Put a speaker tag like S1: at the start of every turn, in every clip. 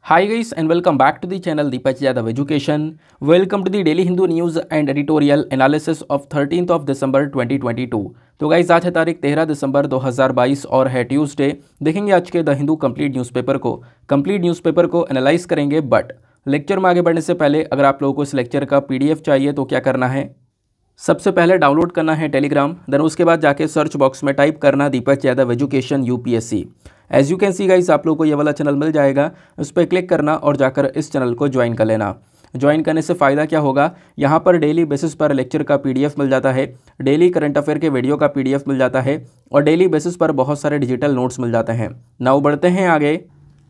S1: Hi guys and welcome back to the channel Deepak Yadav Education. Welcome to the Daily Hindu News and Editorial Analysis of 13th of December 2022. तो guys आज है तारीख 13 दिसंबर 2022 और है Tuesday. देखेंगे आज के द हिंदू कंप्लीट न्यूज़पेपर को एनालाइज करेंगे। बट लेक्चर में आगे बढ़ने से पहले अगर आप लोगों को इस लेक्चर का पीडीएफ चाहिए तो क्या करना है, सबसे पहले डाउनलोड करना है टेलीग्राम, देन उसके बाद जाके सर्च बॉक्स में टाइप करना Deepak Yadav education UPSC. As you can see guys आप लोगों को ये वाला चैनल मिल जाएगा, उस पर क्लिक करना और जाकर इस चैनल को ज्वाइन कर लेना। ज्वाइन करने से फ़ायदा क्या होगा, यहाँ पर डेली बेसिस पर लेक्चर का पीडीएफ मिल जाता है, डेली करंट अफेयर के वीडियो का पीडीएफ मिल जाता है और डेली बेसिस पर बहुत सारे डिजिटल नोट्स मिल जाते हैं। नाउ बढ़ते हैं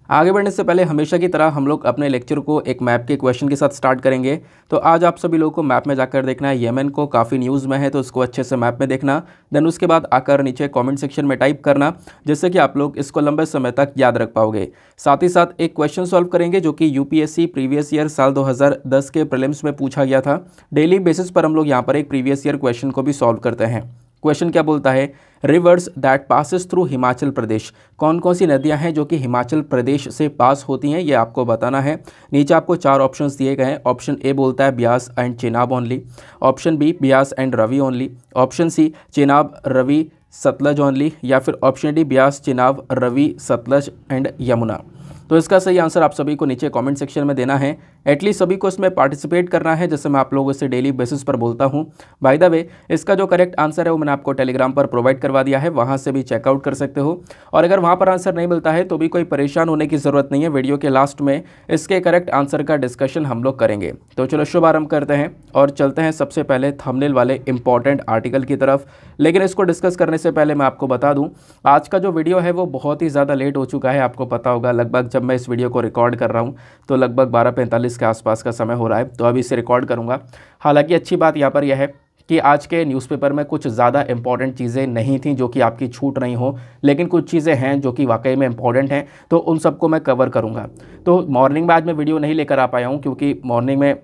S1: आगे बढ़ने से पहले हमेशा की तरह हम लोग अपने लेक्चर को एक मैप के क्वेश्चन के साथ स्टार्ट करेंगे। तो आज आप सभी लोगों को मैप में जाकर देखना है, येमेन को काफ़ी न्यूज़ में है तो उसको अच्छे से मैप में देखना। देन उसके बाद आकर नीचे कमेंट सेक्शन में टाइप करना, जिससे कि आप लोग इसको लंबे समय तक याद रख पाओगे। साथ ही साथ एक क्वेश्चन सॉल्व करेंगे जो कि यूपीएससी प्रीवियस ईयर साल 2010 के प्रीलिम्स में पूछा गया था। डेली बेसिस पर हम लोग यहाँ पर एक प्रीवियस ईयर क्वेश्चन को भी सॉल्व करते हैं। क्वेश्चन क्या बोलता है, rivers that passes through Himachal Pradesh. कौन कौन सी नदियां हैं जो कि हिमाचल प्रदेश से पास होती हैं, ये आपको बताना है। नीचे आपको चार ऑप्शंस दिए गए हैं। ऑप्शन ए बोलता है Beas and Chenab only, option B Beas and Ravi only, option C Chenab Ravi Sutlej only, या फिर option D Beas Chenab Ravi Sutlej and Yamuna. तो इसका सही आंसर आप सभी को नीचे कमेंट सेक्शन में देना है। एटलीस्ट सभी को इसमें पार्टिसिपेट करना है, जैसे मैं आप लोगों से डेली बेसिस पर बोलता हूं। बाय द वे इसका जो करेक्ट आंसर है वो मैंने आपको टेलीग्राम पर प्रोवाइड करवा दिया है, वहां से भी चेकआउट कर सकते हो। और अगर वहां पर आंसर नहीं मिलता है तो भी कोई परेशान होने की ज़रूरत नहीं है, वीडियो के लास्ट में इसके करेक्ट आंसर का डिस्कशन हम लोग करेंगे। तो चलो शुभारंभ करते हैं और चलते हैं सबसे पहले थंबनेल वाले इंपॉर्टेंट आर्टिकल की तरफ। लेकिन इसको डिस्कस करने से पहले मैं आपको बता दूँ, आज का जो वीडियो है वो बहुत ही ज़्यादा लेट हो चुका है। आपको पता होगा लगभग जब मैं इस वीडियो को रिकॉर्ड कर रहा हूँ तो लगभग 12:45 के आसपास का समय हो रहा है, तो अभी इसे रिकॉर्ड करूँगा। हालांकि अच्छी बात यहाँ पर यह है कि आज के न्यूज़पेपर में कुछ ज़्यादा इंपॉर्टेंट चीज़ें नहीं थी जो कि आपकी छूट रही हो, लेकिन कुछ चीज़ें हैं जो कि वाकई में इंपॉर्टेंट हैं, तो उन सबको मैं कवर करूँगा। तो मॉर्निंग में आज मैं वीडियो नहीं लेकर आ पाया हूँ क्योंकि मॉर्निंग में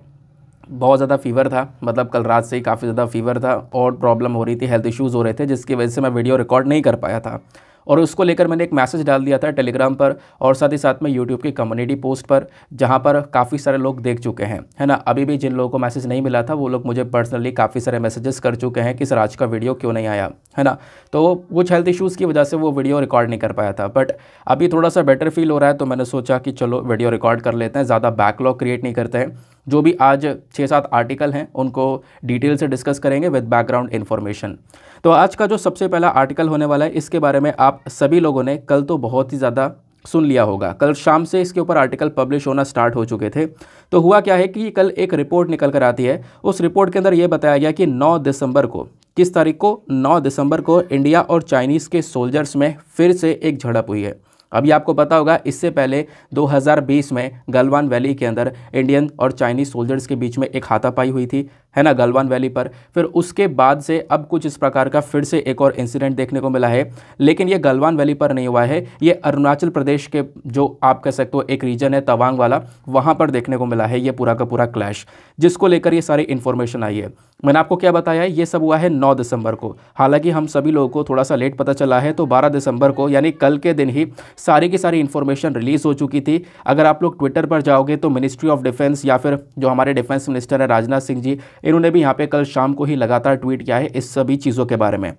S1: बहुत ज़्यादा फीवर था, मतलब कल रात से ही काफ़ी ज़्यादा फीवर था और प्रॉब्लम हो रही थी, हेल्थ इश्यूज़ हो रहे थे, जिसकी वजह से मैं वीडियो रिकॉर्ड नहीं कर पाया था। और उसको लेकर मैंने एक मैसेज डाल दिया था टेलीग्राम पर और साथ ही साथ में यूट्यूब की कम्युनिटी पोस्ट पर, जहां पर काफ़ी सारे लोग देख चुके हैं, है ना। अभी भी जिन लोगों को मैसेज नहीं मिला था वो लोग मुझे पर्सनली काफ़ी सारे मैसेजेस कर चुके हैं कि सर आज का वीडियो क्यों नहीं आया, है ना। तो कुछ हेल्थ इश्यूज़ की वजह से वो वीडियो रिकॉर्ड नहीं कर पाया था, बट अभी थोड़ा सा बेटर फील हो रहा है तो मैंने सोचा कि चलो वीडियो रिकॉर्ड कर लेते हैं, ज़्यादा बैकलॉग क्रिएट नहीं करते हैं। जो भी आज 6-7 आर्टिकल हैं उनको डिटेल से डिस्कस करेंगे विद बैकग्राउंड इन्फॉर्मेशन। तो आज का जो सबसे पहला आर्टिकल होने वाला है, इसके बारे में आप सभी लोगों ने कल तो बहुत ही ज़्यादा सुन लिया होगा। कल शाम से इसके ऊपर आर्टिकल पब्लिश होना स्टार्ट हो चुके थे। तो हुआ क्या है कि कल एक रिपोर्ट निकल कर आती है, उस रिपोर्ट के अंदर ये बताया गया कि 9 दिसंबर को, किस तारीख को, 9 दिसंबर को इंडिया और चाइनीज़ के सोल्जर्स में फिर से एक झड़प हुई है। अभी आपको पता होगा इससे पहले 2020 में गलवान वैली के अंदर इंडियन और चाइनीज़ सोल्जर्स के बीच में एक हाथापाई हुई थी, है ना, गलवान वैली पर। फिर उसके बाद से अब कुछ इस प्रकार का फिर से एक और इंसिडेंट देखने को मिला है, लेकिन ये गलवान वैली पर नहीं हुआ है, ये अरुणाचल प्रदेश के जो आप कह सकते हो एक रीजन है तवांग वाला, वहाँ पर देखने को मिला है ये पूरा का पूरा क्लैश, जिसको लेकर ये सारी इन्फॉर्मेशन आई है। मैंने आपको क्या बताया है, ये सब हुआ है 9 दिसंबर को। हालांकि हम सभी लोगों को थोड़ा सा लेट पता चला है, तो 12 दिसंबर को यानी कल के दिन ही सारी की सारी इन्फॉर्मेशन रिलीज़ हो चुकी थी। अगर आप लोग ट्विटर पर जाओगे तो मिनिस्ट्री ऑफ डिफेंस या फिर जो हमारे डिफेंस मिनिस्टर है राजनाथ सिंह जी, इन्होंने भी यहाँ पे कल शाम को ही लगातार ट्वीट किया है इस सभी चीज़ों के बारे में।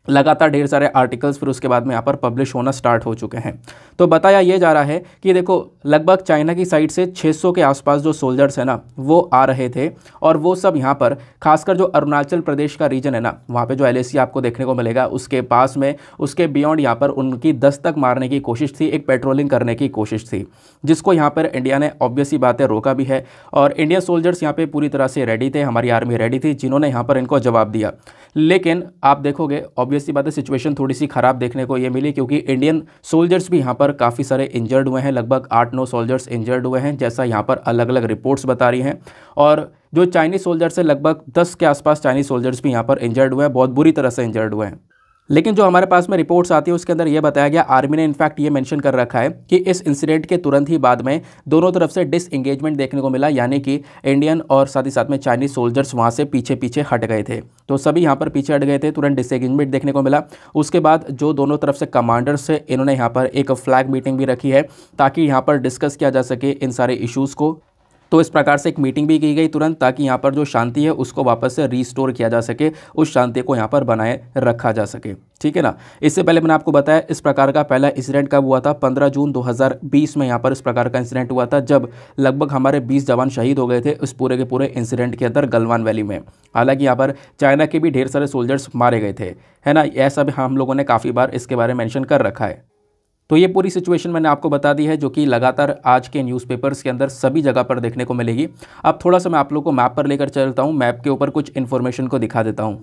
S1: लगातार ढेर सारे आर्टिकल्स फिर उसके बाद में यहाँ पर पब्लिश होना स्टार्ट हो चुके हैं। तो बताया ये जा रहा है कि देखो लगभग चाइना की साइड से 600 के आसपास जो सोल्जर्स हैं ना वो आ रहे थे, और वो सब यहाँ पर खासकर जो अरुणाचल प्रदेश का रीजन है ना, वहाँ पे जो LAC आपको देखने को मिलेगा उसके पास में, उसके बियॉन्ड यहाँ पर उनकी दस्तक मारने की कोशिश थी, एक पेट्रोलिंग करने की कोशिश थी, जिसको यहाँ पर इंडिया ने ऑब्वियस ही बात है रोका भी है। और इंडियन सोल्जर्स यहाँ पर पूरी तरह से रेडी थे, हमारी आर्मी रेडी थी, जिन्होंने यहाँ पर इनको जवाब दिया। लेकिन आप देखोगे ऑब्वियसली बात है सिचुएशन थोड़ी सी ख़राब देखने को ये मिली, क्योंकि इंडियन सोल्जर्स भी यहाँ पर काफ़ी सारे इंजर्ड हुए हैं, लगभग 8-9 सोल्जर्स इंजर्ड हुए हैं, जैसा यहाँ पर अलग अलग रिपोर्ट्स बता रही हैं। और जो चाइनीज़ सोल्जर्स है लगभग 10 के आसपास चाइनीज़ सोल्जर्स भी यहाँ पर इंजर्ड हुए हैं, बहुत बुरी तरह से इंजर्ड हुए हैं। लेकिन जो हमारे पास में रिपोर्ट्स आती है उसके अंदर ये बताया गया, आर्मी ने इनफैक्ट ये मेंशन कर रखा है कि इस इंसिडेंट के तुरंत ही बाद में दोनों तरफ से डिसएंगेजमेंट देखने को मिला, यानी कि इंडियन और साथ ही साथ में चाइनीज सोल्जर्स वहाँ से पीछे पीछे हट गए थे। तो सभी यहाँ पर पीछे हट गए थे, तुरंत डिसएंगेजमेंट देखने को मिला। उसके बाद जो दोनों तरफ से कमांडर्स है इन्होंने यहाँ पर एक फ्लैग मीटिंग भी रखी है ताकि यहाँ पर डिस्कस किया जा सके इन सारे इश्यूज़ को। तो इस प्रकार से एक मीटिंग भी की गई तुरंत, ताकि यहाँ पर जो शांति है उसको वापस से रीस्टोर किया जा सके, उस शांति को यहाँ पर बनाए रखा जा सके। ठीक है ना। इससे पहले मैंने आपको बताया इस प्रकार का पहला इंसिडेंट कब हुआ था, 15 जून 2020 में यहाँ पर इस प्रकार का इंसिडेंट हुआ था, जब लगभग हमारे 20 जवान शहीद हो गए थे इस पूरे के पूरे इंसिडेंट के अंदर गलवान वैली में। हालांकि यहाँ पर चाइना के भी ढेर सारे सोल्जर्स मारे गए थे, है ना। ऐसा भी हम लोगों ने काफ़ी बार इसके बारे में मेंशन कर रखा है। तो ये पूरी सिचुएशन मैंने आपको बता दी है, जो कि लगातार आज के न्यूज़पेपर्स के अंदर सभी जगह पर देखने को मिलेगी। अब थोड़ा सा मैं आप लोगों को मैप पर लेकर चलता हूँ, मैप के ऊपर कुछ इन्फॉर्मेशन को दिखा देता हूँ।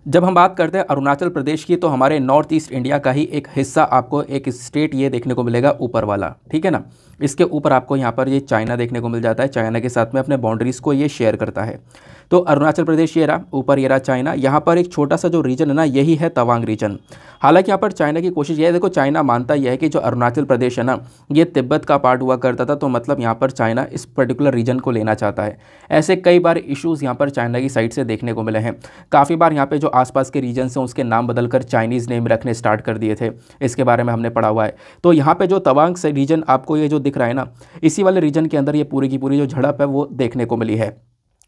S1: जब हम बात करते हैं अरुणाचल प्रदेश की, तो हमारे नॉर्थ ईस्ट इंडिया का ही एक हिस्सा आपको एक स्टेट ये देखने को मिलेगा ऊपर वाला, ठीक है ना। इसके ऊपर आपको यहाँ पर ये चाइना देखने को मिल जाता है, चाइना के साथ में अपने बाउंड्रीज़ को ये शेयर करता है। तो अरुणाचल प्रदेश ये रहा, ऊपर ये रहा चाइना। यहाँ पर एक छोटा सा जो रीजन है ना, यही है तवांग रीजन। हालांकि यहाँ पर चाइना की कोशिश ये है, देखो चाइना मानता यह है कि जो अरुणाचल प्रदेश है ना, ये तिब्बत का पार्ट हुआ करता था, तो मतलब यहाँ पर चाइना इस पर्टिकुलर रीजन को लेना चाहता है। ऐसे कई बार इश्यूज़ यहाँ पर चाइना की साइड से देखने को मिले हैं। काफ़ी बार यहाँ पे जो आसपास के रीजन हैं उसके नाम बदलकर चाइनीज़ नेम रखने स्टार्ट कर दिए थे, इसके बारे में हमने पढ़ा हुआ है। तो यहाँ पे जो तवांग से रीजन आपको ये जो दिख रहा है ना, इसी वाले रीजन के अंदर ये पूरी की पूरी जो झड़प है वो देखने को मिली है।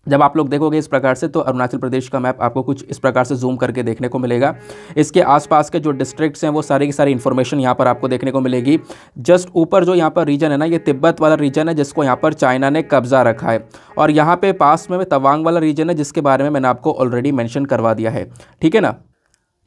S1: जब आप लोग देखोगे इस प्रकार से, तो अरुणाचल प्रदेश का मैप आपको कुछ इस प्रकार से जूम करके देखने को मिलेगा। इसके आसपास के जो डिस्ट्रिक्ट्स हैं वो सारी की सारी इन्फॉर्मेशन यहाँ पर आपको देखने को मिलेगी। जस्ट ऊपर जो यहाँ पर रीजन है ना, ये तिब्बत वाला रीजन है जिसको यहाँ पर चाइना ने कब्जा रखा है, और यहाँ पे पास में तवांग वाला रीजन है जिसके बारे में मैंने आपको ऑलरेडी मेंशन करवा दिया है, ठीक है ना।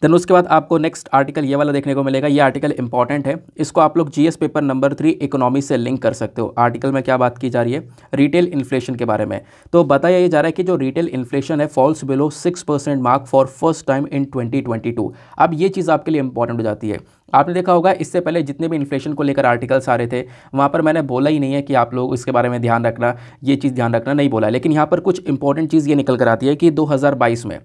S1: देन उसके बाद आपको नेक्स्ट आर्टिकल ये वाला देखने को मिलेगा। ये आर्टिकल इंपॉर्टेंट है, इसको आप लोग जीएस पेपर नंबर 3 इकोनॉमी से लिंक कर सकते हो। आर्टिकल में क्या बात की जा रही है, रिटेल इन्फ्लेशन के बारे में। तो बताया ये जा रहा है कि जो रिटेल इन्फ्लेशन है falls below 6% mark for first time in 2022। अब ये चीज़ आपके लिए इंपॉर्टेंट हो जाती है। आपने देखा होगा इससे पहले जितने भी इन्फ्लेशन को लेकर आर्टिकल्स आ रहे थे, वहाँ पर मैंने बोला ही नहीं है कि आप लोग इसके बारे में ध्यान रखना, ये चीज़ ध्यान रखना नहीं बोला है। लेकिन यहाँ पर कुछ इंपॉर्टेंट चीज़ ये निकल कर आती है कि 2022 में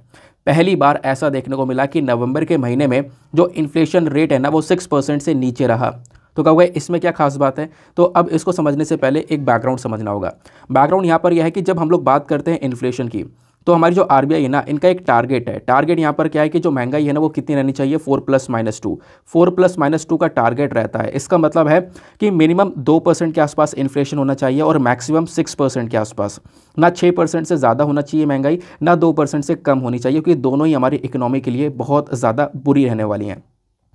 S1: पहली बार ऐसा देखने को मिला कि नवंबर के महीने में जो इन्फ्लेशन रेट है ना, वो 6% से नीचे रहा। तो कहोगे इसमें क्या खास बात है, तो अब इसको समझने से पहले एक बैकग्राउंड समझना होगा। बैकग्राउंड यहाँ पर यह है कि जब हम लोग बात करते हैं इन्फ्लेशन की, तो हमारी जो आरबीआई है ना, इनका एक टारगेट है। टारगेट यहाँ पर क्या है कि जो महंगाई है ना वो कितनी रहनी चाहिए, 4+-2। 4+-2 का टारगेट रहता है। इसका मतलब है कि मिनिमम 2% के आसपास इन्फ्लेशन होना चाहिए और मैक्सिमम 6% के आसपास। ना 6% से ज़्यादा होना चाहिए महंगाई, ना 2% से कम होनी चाहिए, क्योंकि दोनों ही हमारी इकोनॉमी के लिए बहुत ज़्यादा बुरी रहने वाली हैं।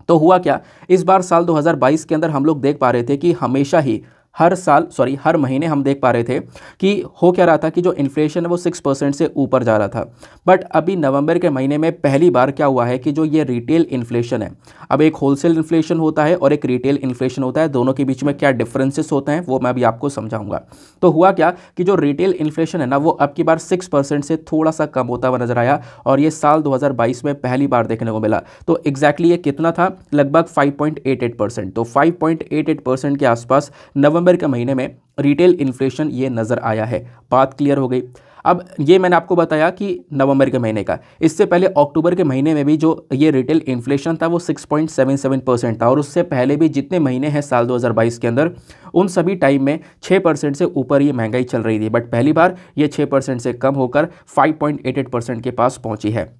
S1: तो हुआ क्या, इस बार साल 2022 के अंदर हम लोग देख पा रहे थे कि हमेशा ही हर महीने हम देख पा रहे थे कि हो क्या रहा था कि जो इन्फ्लेशन है वो 6% से ऊपर जा रहा था। बट अभी नवंबर के महीने में पहली बार क्या हुआ है कि जो ये रिटेल इन्फ्लेशन है, अब एक होलसेल इन्फ्लेशन होता है और एक रिटेल इन्फ्लेशन होता है, दोनों के बीच में क्या डिफरेंसेस होते हैं वो मैं अभी आपको समझाऊंगा। तो हुआ क्या कि जो रिटेल इन्फ्लेशन है ना, वो अब की बार 6% से थोड़ा सा कम होता हुआ नजर आया, और ये साल 2022 में पहली बार देखने को मिला। तो एग्जैक्टली ये कितना था, लगभग 5.88%। तो 5.88% के आसपास नवंबर के महीने में रिटेल इन्फ्लेशन ये नज़र आया है। बात क्लियर हो गई। अब ये मैंने आपको बताया कि नवंबर के महीने का, इससे पहले अक्टूबर के महीने में भी जो ये रिटेल इन्फ्लेशन था वो 6.77% था, और उससे पहले भी जितने महीने हैं साल 2022 के अंदर, उन सभी टाइम में 6% से ऊपर ये महंगाई चल रही थी। बट पहली बार ये 6% से कम होकर 5.88% के पास पहुंची है।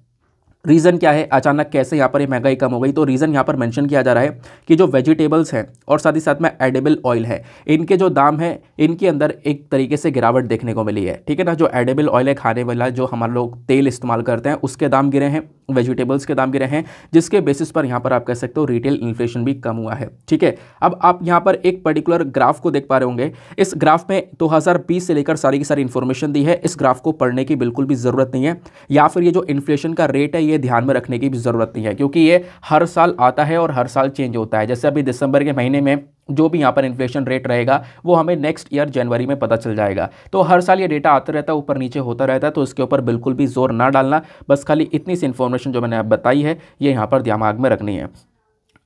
S1: रीज़न क्या है, अचानक कैसे यहाँ पर ये महंगाई कम हो गई? तो रीज़न यहाँ पर मेंशन किया जा रहा है कि जो वेजिटेबल्स हैं और साथ ही साथ में एडिबल ऑयल है, इनके जो दाम है, इनके अंदर एक तरीके से गिरावट देखने को मिली है, ठीक है ना। जो एडिबल ऑयल है, खाने वाला जो हम लोग तेल इस्तेमाल करते हैं, उसके दाम गिरे हैं, वेजिटेबल्स के दाम गिरे हैं, जिसके बेसिस पर यहाँ पर आप कह सकते हो रिटेल इन्फ्लेशन भी कम हुआ है, ठीक है। अब आप यहाँ पर एक पर्टिकुलर ग्राफ को देख पा रहे होंगे। इस ग्राफ में 2020 से लेकर सारी की सारी इन्फॉर्मेशन दी है। इस ग्राफ को पढ़ने की बिल्कुल भी ज़रूरत नहीं है, या फिर ये जो इन्फ्लेशन का रेट है ये ध्यान में रखने की भी ज़रूरत नहीं है, क्योंकि ये हर साल आता है और हर साल चेंज होता है। जैसे अभी दिसंबर के महीने में जो भी यहाँ पर इन्फ्लेशन रेट रहेगा वो हमें नेक्स्ट ईयर जनवरी में पता चल जाएगा। तो हर साल ये डेटा आता रहता है, ऊपर नीचे होता रहता है, तो इसके ऊपर बिल्कुल भी जोर ना डालना। बस खाली इतनी सी इन्फॉर्मेशन जो मैंने आप बताई है ये यहाँ पर दिमाग में रखनी है।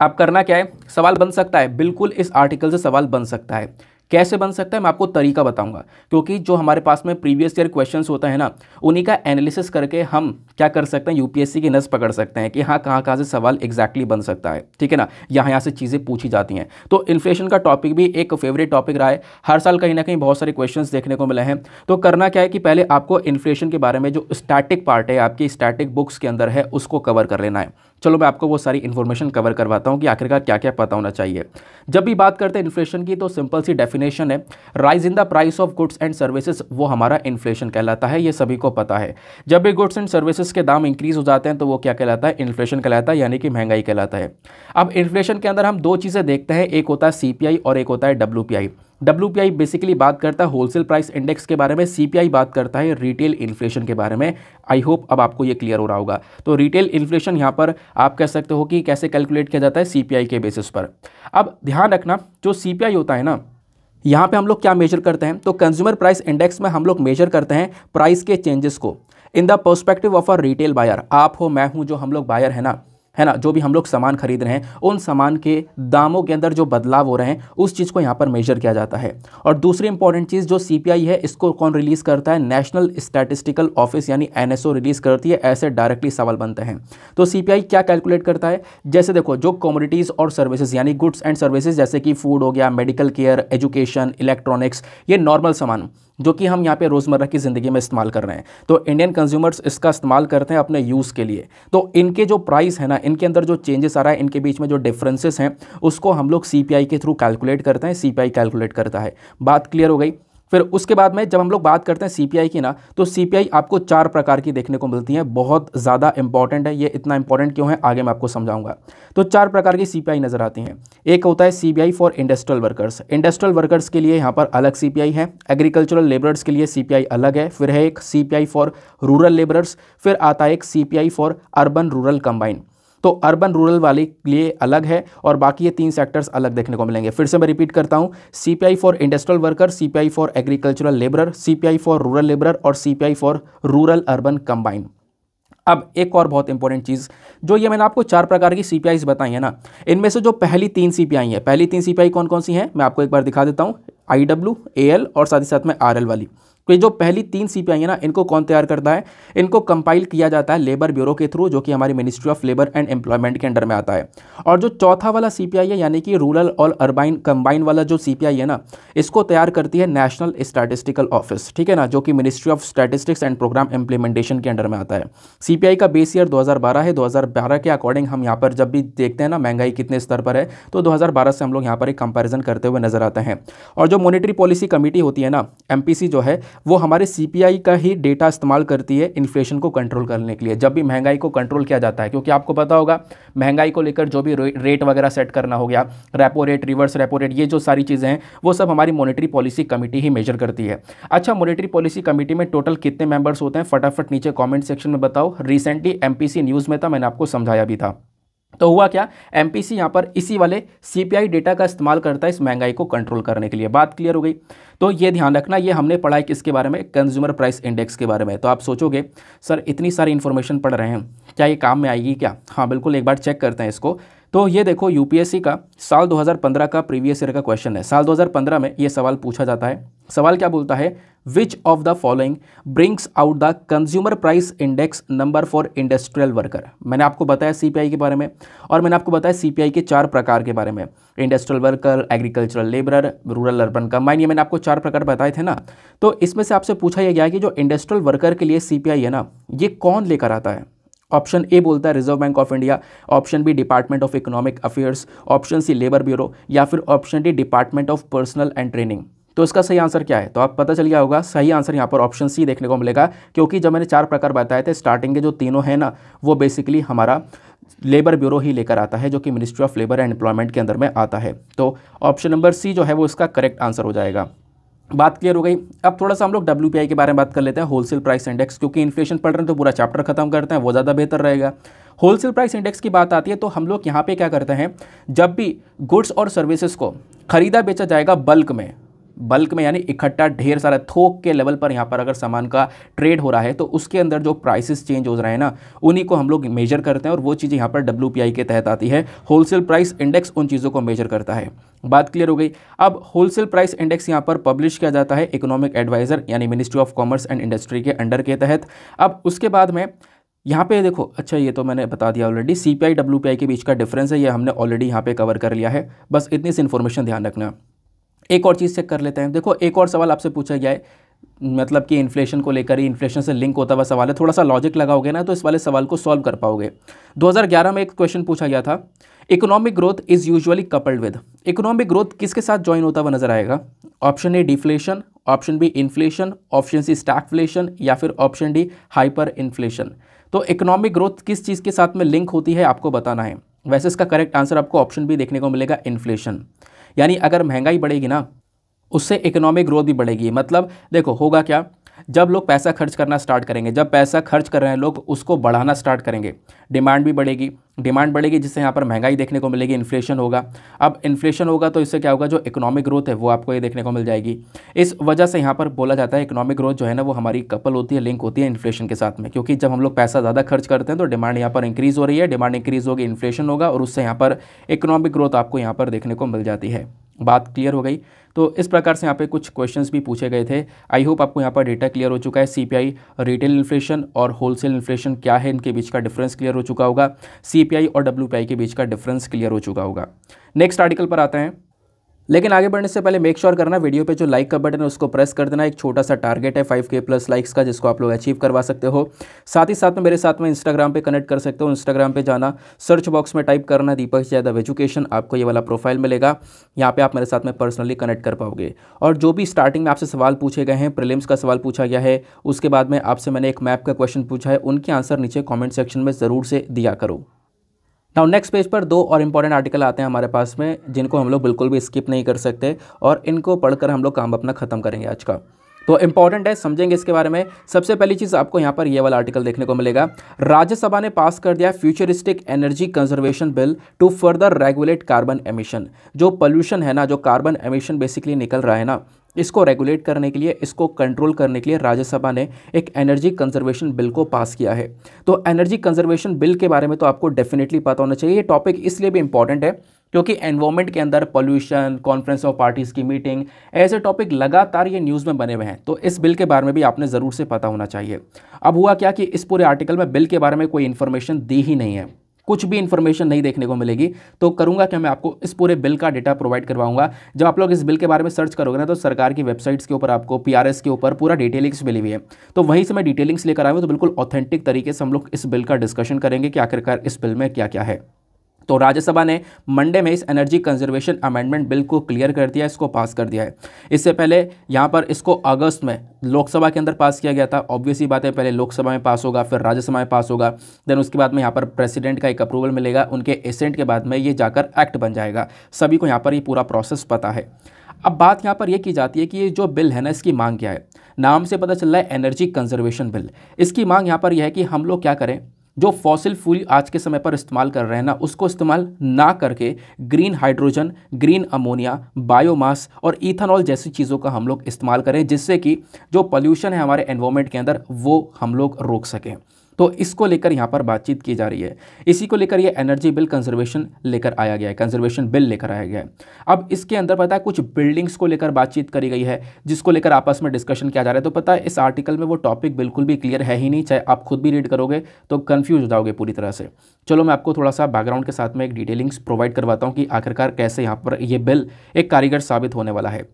S1: अब करना क्या है, सवाल बन सकता है, बिल्कुल इस आर्टिकल से सवाल बन सकता है कैसे बन सकता है मैं आपको तरीका बताऊंगा, क्योंकि जो हमारे पास में प्रीवियस ईयर क्वेश्चंस होता है ना, उन्हीं का एनालिसिस करके हम क्या कर सकते हैं, यूपीएससी की नस पकड़ सकते हैं कि हाँ कहाँ से सवाल एग्जैक्टली बन सकता है, ठीक है ना। यहाँ से चीज़ें पूछी जाती हैं। तो इन्फ्लेशन का टॉपिक भी एक फेवरेट टॉपिक रहा है, हर साल कहीं ना कहीं बहुत सारे क्वेश्चन देखने को मिले हैं। तो करना क्या है कि पहले आपको इन्फ्लेशन के बारे में जो स्टैटिक पार्ट है आपकी स्टैटिक बुक्स के अंदर है उसको कवर कर लेना है। चलो मैं आपको वो सारी इन्फॉर्मेशन कवर करवाता हूँ कि आखिरकार क्या क्या पता होना चाहिए। जब भी बात करते हैं इन्फ्लेशन की तो सिंपल सी डेफिनेशन है, rise in the price of goods and services, वो हमारा इन्फ्लेशन कहलाता है, ये सभी को पता है। जब भी गुड्स एंड सर्विसेज के दाम इंक्रीज हो जाते हैं तो वो क्या कहलाता है, इन्फ्लेशन कहलाता है, यानी कि महंगाई कहलाता है। अब इन्फ्लेशन के अंदर हम दो चीज़ें देखते हैं, एक होता है सीपीआई और एक होता है डब्ल्यूपीआई। डब्ल्यूपीआई बेसिकली बात करता है होलसेल प्राइस इंडेक्स के बारे में, सीपीआई बात करता है रिटेल इन्फ्लेशन के बारे में। आई होप अब आपको ये क्लियर हो रहा होगा। तो रिटेल इन्फ्लेशन यहाँ पर आप कह सकते हो कि कैसे कैलकुलेट किया जाता है, सीपीआई के बेसिस पर। अब ध्यान रखना जो सीपीआई होता है ना, यहाँ पे हम लोग क्या मेजर करते हैं, तो कंज्यूमर प्राइस इंडेक्स में हम लोग मेजर करते हैं प्राइस के चेंजेस को in the perspective of a retail buyer. आप हो मैं हूँ, जो हम लोग बायर है ना, जो भी हम लोग सामान खरीद रहे हैं उन सामान के दामों के अंदर जो बदलाव हो रहे हैं उस चीज़ को यहाँ पर मेजर किया जाता है। और दूसरी इंपॉर्टेंट चीज़ जो सीपीआई है, इसको कौन रिलीज़ करता है, नेशनल स्टैटिस्टिकल ऑफिस यानी एनएसओ रिलीज़ करती है। ऐसे डायरेक्टली सवाल बनते हैं। तो सीपीआई क्या कैलकुलेट करता है, जैसे देखो जो कमोडिटीज़ और सर्विसेज यानी गुड्स एंड सर्विसेज जैसे कि फूड हो गया, मेडिकल केयर, एजुकेशन, इलेक्ट्रॉनिक्स, ये नॉर्मल सामान जो कि हम यहाँ पे रोज़मर्रा की ज़िंदगी में इस्तेमाल कर रहे हैं, तो इंडियन कंज्यूमर्स इसका इस्तेमाल करते हैं अपने यूज़ के लिए। तो इनके जो प्राइस है ना, इनके अंदर जो चेंजेस आ रहा है, इनके बीच में जो डिफरेंसेस हैं उसको हम लोग सीपीआई के थ्रू कैलकुलेट करते हैं, सीपीआई कैलकुलेट करता है। बात क्लियर हो गई। फिर उसके बाद में जब हम लोग बात करते हैं सीपीआई की ना, तो सीपीआई आपको 4 प्रकार की देखने को मिलती है। बहुत ज़्यादा इंपॉर्टेंट है, ये इतना इंपॉर्टेंट क्यों है आगे मैं आपको समझाऊंगा। तो 4 प्रकार की सीपीआई नज़र आती हैं। एक होता है CPI for industrial workers. Industrial workers के लिए यहाँ पर अलग सीपीआई है, एग्रीकल्चरल लेबरर्स के लिए सीपीआई अलग है। फिर है एक सीपीआई फॉर रूरल लेबरर्स, फिर आता है एक CPI for urban rural combine. तो अर्बन रूरल वाले के लिए अलग है और बाकी ये 3 सेक्टर्स अलग देखने को मिलेंगे। फिर से मैं रिपीट करता हूँ, CPI for industrial worker, CPI for agricultural labourer, CPI for rural labourer और CPI for rural urban combine. अब एक और बहुत इंपॉर्टेंट चीज़, जो ये मैंने आपको 4 प्रकार की सीपीआईज बताई है ना, इनमें से जो पहली 3 सीपीआई है, पहली 3 सीपीआई कौन कौन सी हैं मैं आपको एक बार दिखा देता हूँ, आईडब्ल्यू, एएल और साथ ही साथ में आरएल वाली। तो ये जो पहली 3 सीपीआई है ना, इनको कौन तैयार करता है, इनको कंपाइल किया जाता है लेबर ब्यूरो के थ्रू, जो कि हमारी ministry of labour and employment के अंडर में आता है। और जो चौथा वाला सीपीआई है यानी कि रूरल और अर्बाइन कंबाइन वाला जो सीपीआई है ना, इसको तैयार करती है नेशनल स्टैटिस्टिकल ऑफिस, ठीक है ना, जो कि ministry of statistics and programme implementation के अंडर में आता है। सीपीआई का बेस ईयर 2012 है। 2012 के अकॉर्डिंग हम यहाँ पर जब भी देखते हैं ना महंगाई कितने स्तर पर है, तो 2012 से हम लोग यहाँ पर एक कंपैरिजन करते हुए नजर आते हैं। और जो मॉनेटरी पॉलिसी कमेटी होती है ना, एमपीसी जो है, वो हमारे सीपीआई का ही डेटा इस्तेमाल करती है इन्फ्लेशन को कंट्रोल करने के लिए, जब भी महंगाई को कंट्रोल किया जाता है। क्योंकि आपको पता होगा महंगाई को लेकर जो भी रेट वगैरह सेट करना हो गया, repo rate, reverse repo rate, ये जो सारी चीज़ें हैं वो सब हमारी मॉनेटरी पॉलिसी कमेटी ही मेजर करती है। अच्छा, मॉनेटरी पॉलिसी कमेटी में टोटल कितने मेंबर्स होते हैं, फटाफट नीचे कमेंट सेक्शन में बताओ। रिसेंटली एमपीसी न्यूज़ में था, मैंने आपको समझाया भी था। तो हुआ क्या, एमपीसी यहाँ पर इसी वाले सीपीआई डेटा का इस्तेमाल करता है इस महंगाई को कंट्रोल करने के लिए। बात क्लियर हो गई। तो ये ध्यान रखना, ये हमने पढ़ा है किसके बारे में, कंज्यूमर प्राइस इंडेक्स के बारे में। तो आप सोचोगे सर इतनी सारी इन्फॉर्मेशन पढ़ रहे हैं, क्या ये काम में आएगी क्या? हाँ बिल्कुल, एक बार चेक करते हैं इसको। तो ये देखो यूपीएससी का साल 2015 का प्रीवियस ईयर का क्वेश्चन है। साल 2015 में ये सवाल पूछा जाता है। सवाल क्या बोलता है, which of the following brings out the consumer price index number for industrial worker. मैंने आपको बताया सीपीआई के बारे में और मैंने आपको बताया सीपीआई के 4 प्रकार के बारे में, industrial worker, agricultural labourer, rural urban combine, ये मैंने आपको 4 प्रकार बताए थे ना। तो इसमें से आपसे पूछा यह गया है कि जो इंडस्ट्रियल वर्कर के लिए सीपीआई है ना, ये कौन लेकर आता है। ऑप्शन ए बोलता है reserve bank of India, option B department of economic affairs, option C labour bureau या फिर option D department of personnel and training. तो इसका सही आंसर क्या है, तो आप पता चल गया होगा। सही आंसर यहाँ पर ऑप्शन सी देखने को मिलेगा, क्योंकि जब मैंने 4 प्रकार बताए थे स्टार्टिंग के जो तीनों हैं ना, वो बेसिकली हमारा लेबर ब्यूरो ही लेकर आता है, जो कि ministry of labour and employment के अंदर में आता है। तो ऑप्शन नंबर सी जो है वो इसका करेक्ट आंसर हो जाएगा। बात क्लियर हो गई। अब थोड़ा सा हम लोग डब्ल्यूपीआई के बारे में बात कर लेते हैं, होलसेल प्राइस इंडेक्स, क्योंकि इन्फ्लेशन पढ़ रहे हैं तो पूरा चैप्टर खत्म करते हैं, वो ज़्यादा बेहतर रहेगा। होलसेल प्राइस इंडेक्स की बात आती है तो हम लोग यहाँ पे क्या करते हैं, जब भी गुड्स और सर्विसेज को खरीदा बेचा जाएगा बल्क में, बल्क में यानी इकट्ठा ढेर सारा थोक के लेवल पर यहाँ पर अगर सामान का ट्रेड हो रहा है तो उसके अंदर जो प्राइसेस चेंज हो रहे हैं ना, उन्हीं को हम लोग मेजर करते हैं और वो चीज़ें यहाँ पर WPI के तहत आती है। होलसेल प्राइस इंडेक्स उन चीज़ों को मेजर करता है। बात क्लियर हो गई। अब होलसेल प्राइस इंडेक्स यहाँ पर पब्लिश किया जाता है इकोनॉमिक एडवाइज़र यानी ministry of commerce and industry के अंडर के तहत। अब उसके बाद में यहाँ पे देखो, अच्छा ये तो मैंने बता दिया ऑलरेडी, CPI WPI के बीच का डिफरेंस है, ये हमने ऑलरेडी यहाँ पे कवर कर लिया है। बस इतनी सी इन्फॉर्मेशन ध्यान रखना। एक और चीज़ चेक कर लेते हैं। देखो एक और सवाल आपसे पूछा गया है, मतलब कि इन्फ्लेशन को लेकर ही, इन्फ्लेशन से लिंक होता हुआ सवाल है। थोड़ा सा लॉजिक लगाओगे ना तो इस वाले सवाल को सॉल्व कर पाओगे। 2011 में एक क्वेश्चन पूछा गया था, economic growth is usually coupled with. Economic growth किसके साथ ज्वाइन होता हुआ नजर आएगा? Option A deflation, option B inflation, option C stagflation या फिर ऑप्शन डी हाइपर इन्फ्लेशन। तो इकोनॉमिक ग्रोथ किस चीज़ के साथ में लिंक होती है आपको बताना है। वैसे इसका करेक्ट आंसर आपको ऑप्शन बी देखने को मिलेगा, इन्फ्लेशन। यानी अगर महंगाई बढ़ेगी ना, उससे इकोनॉमिक ग्रोथ भी बढ़ेगी। मतलब देखो होगा क्या, जब लोग पैसा खर्च करना स्टार्ट करेंगे, जब पैसा खर्च कर रहे हैं लोग उसको बढ़ाना स्टार्ट करेंगे, डिमांड भी बढ़ेगी, डिमांड बढ़ेगी जिससे यहाँ पर महंगाई देखने को मिलेगी, इन्फ्लेशन होगा। अब इन्फ्लेशन होगा तो इससे क्या होगा, जो इकोनॉमिक ग्रोथ है वो आपको ये देखने को मिल जाएगी। इस वजह से यहाँ पर बोला जाता है इकोनॉमिक ग्रोथ जो है ना वो हमारी कपल होती है, लिंक होती है इन्फ्लेशन के साथ में। क्योंकि जब हम लोग पैसा ज़्यादा खर्च करते हैं तो डिमांड यहाँ पर इंक्रीज़ हो रही है, डिमांड इंक्रीज़ होगी, इन्फ्लेशन होगा और उससे यहाँ पर इकोनॉमिक ग्रोथ आपको यहाँ पर देखने को मिल जाती है। बात क्लियर हो गई। तो इस प्रकार से यहाँ पे कुछ क्वेश्चंस भी पूछे गए थे। आई होप आपको यहाँ पर डेटा क्लियर हो चुका है। CPI रिटेल इन्फ्लेशन और होलसेल इन्फ्लेशन क्या है, इनके बीच का डिफरेंस क्लियर हो चुका होगा। CPI और WPI के बीच का डिफरेंस क्लियर हो चुका होगा। नेक्स्ट आर्टिकल पर आते हैं, लेकिन आगे बढ़ने से पहले मेक श्योर करना वीडियो पे जो लाइक का बटन है उसको प्रेस कर देना। एक छोटा सा टारगेट है 5K प्लस लाइक्स का, जिसको आप लोग अचीव करवा सकते हो। साथ ही साथ में मेरे साथ में इंस्टाग्राम पे कनेक्ट कर सकते हो। इंस्टाग्राम पे जाना, सर्च बॉक्स में टाइप करना दीपक यादव एजुकेशन, आपको ये वाला प्रोफाइल मिलेगा। यहाँ पे आप मेरे साथ में पर्सनली कनेक्ट कर पाओगे। और जो भी स्टार्टिंग में आपसे सवाल पूछे गए हैं, प्रीलिम्स का सवाल पूछा गया है, उसके बाद में आपसे मैंने एक मैप का क्वेश्चन पूछा है, उनके आंसर नीचे कॉमेंट सेक्शन में ज़रूर से दिया करो। नाउ नेक्स्ट पेज पर दो और इंपॉर्टेंट आर्टिकल आते हैं हमारे पास में, जिनको हम लोग बिल्कुल भी स्किप नहीं कर सकते और इनको पढ़कर हम लोग काम अपना खत्म करेंगे आज का। तो इंपॉर्टेंट है, समझेंगे इसके बारे में। सबसे पहली चीज़ आपको यहाँ पर ये वाला आर्टिकल देखने को मिलेगा। राज्यसभा ने पास कर दिया futuristic energy conservation bill to further regulate carbon emission. जो पोल्यूशन है ना, जो कार्बन एमिशन बेसिकली निकल रहा है ना, इसको रेगुलेट करने के लिए, इसको कंट्रोल करने के लिए राज्यसभा ने एक एनर्जी कंजर्वेशन बिल को पास किया है। तो एनर्जी कंजर्वेशन बिल के बारे में तो आपको डेफिनेटली पता होना चाहिए। ये टॉपिक इसलिए भी इंपॉर्टेंट है क्योंकि एनवायरमेंट के अंदर पोल्यूशन, कॉन्फ्रेंस ऑफ पार्टीज़ की मीटिंग, ऐसे टॉपिक लगातार ये न्यूज़ में बने हुए हैं। तो इस बिल के बारे में भी आपने ज़रूर से पता होना चाहिए। अब हुआ क्या कि इस पूरे आर्टिकल में बिल के बारे में कोई इन्फॉर्मेशन दी ही नहीं है, कुछ भी इन्फॉर्मेशन नहीं देखने को मिलेगी। तो करूंगा क्या, मैं आपको इस पूरे बिल का डेटा प्रोवाइड करवाऊंगा। जब आप लोग इस बिल के बारे में सर्च करोगे ना तो सरकार की वेबसाइट्स के ऊपर आपको PRS के ऊपर पूरा डिटेलिंग्स मिली हुई है। तो वहीं से मैं डिटेलिंग्स लेकर आया हूँ। तो बिल्कुल ऑथेंटिक तरीके से हम लोग इस बिल का डिस्कशन करेंगे कि आखिरकार इस बिल में क्या क्या है। तो राज्यसभा ने मंडे में इस एनर्जी कंजर्वेशन अमेंडमेंट बिल को क्लियर कर दिया, इसको पास कर दिया है। इससे पहले यहाँ पर इसको अगस्त में लोकसभा के अंदर पास किया गया था। ऑब्वियसली बात है, पहले लोकसभा में पास होगा, फिर राज्यसभा में पास होगा, देन उसके बाद में यहाँ पर प्रेसिडेंट का एक अप्रूवल मिलेगा, उनके एसेंट के बाद में ये जाकर एक्ट बन जाएगा। सभी को यहाँ पर ये पूरा प्रोसेस पता है। अब बात यहाँ पर यह की जाती है कि ये जो बिल है ना, इसकी मांग क्या है। नाम से पता चल रहा है एनर्जी कंजर्वेशन बिल। इसकी मांग यहाँ पर यह है कि हम लोग क्या करें, जो फॉसिल फ्यूल आज के समय पर इस्तेमाल कर रहे हैं ना, उसको इस्तेमाल ना करके green hydrogen, green ammonia, biomass और इथेनॉल जैसी चीज़ों का हम लोग इस्तेमाल करें, जिससे कि जो पोल्यूशन है हमारे एनवायरनमेंट के अंदर वो हम लोग रोक सकें। तो इसको लेकर यहाँ पर बातचीत की जा रही है। इसी को लेकर ये एनर्जी बिल कंजर्वेशन लेकर आया गया है, कंजर्वेशन बिल लेकर आया गया है। अब इसके अंदर पता है कुछ बिल्डिंग्स को लेकर बातचीत करी गई है, जिसको लेकर आपस में डिस्कशन किया जा रहा है। तो पता है इस आर्टिकल में वो टॉपिक बिल्कुल भी क्लियर है ही नहीं, चाहे आप खुद भी रीड करोगे तो कन्फ्यूज हो जाओगे पूरी तरह से। चलो मैं आपको थोड़ा सा बैकग्राउंड के साथ में एक डिटेलिंग्स प्रोवाइड करवाता हूँ कि आखिरकार कैसे यहाँ पर ये बिल एक कारीगर साबित होने वाला है।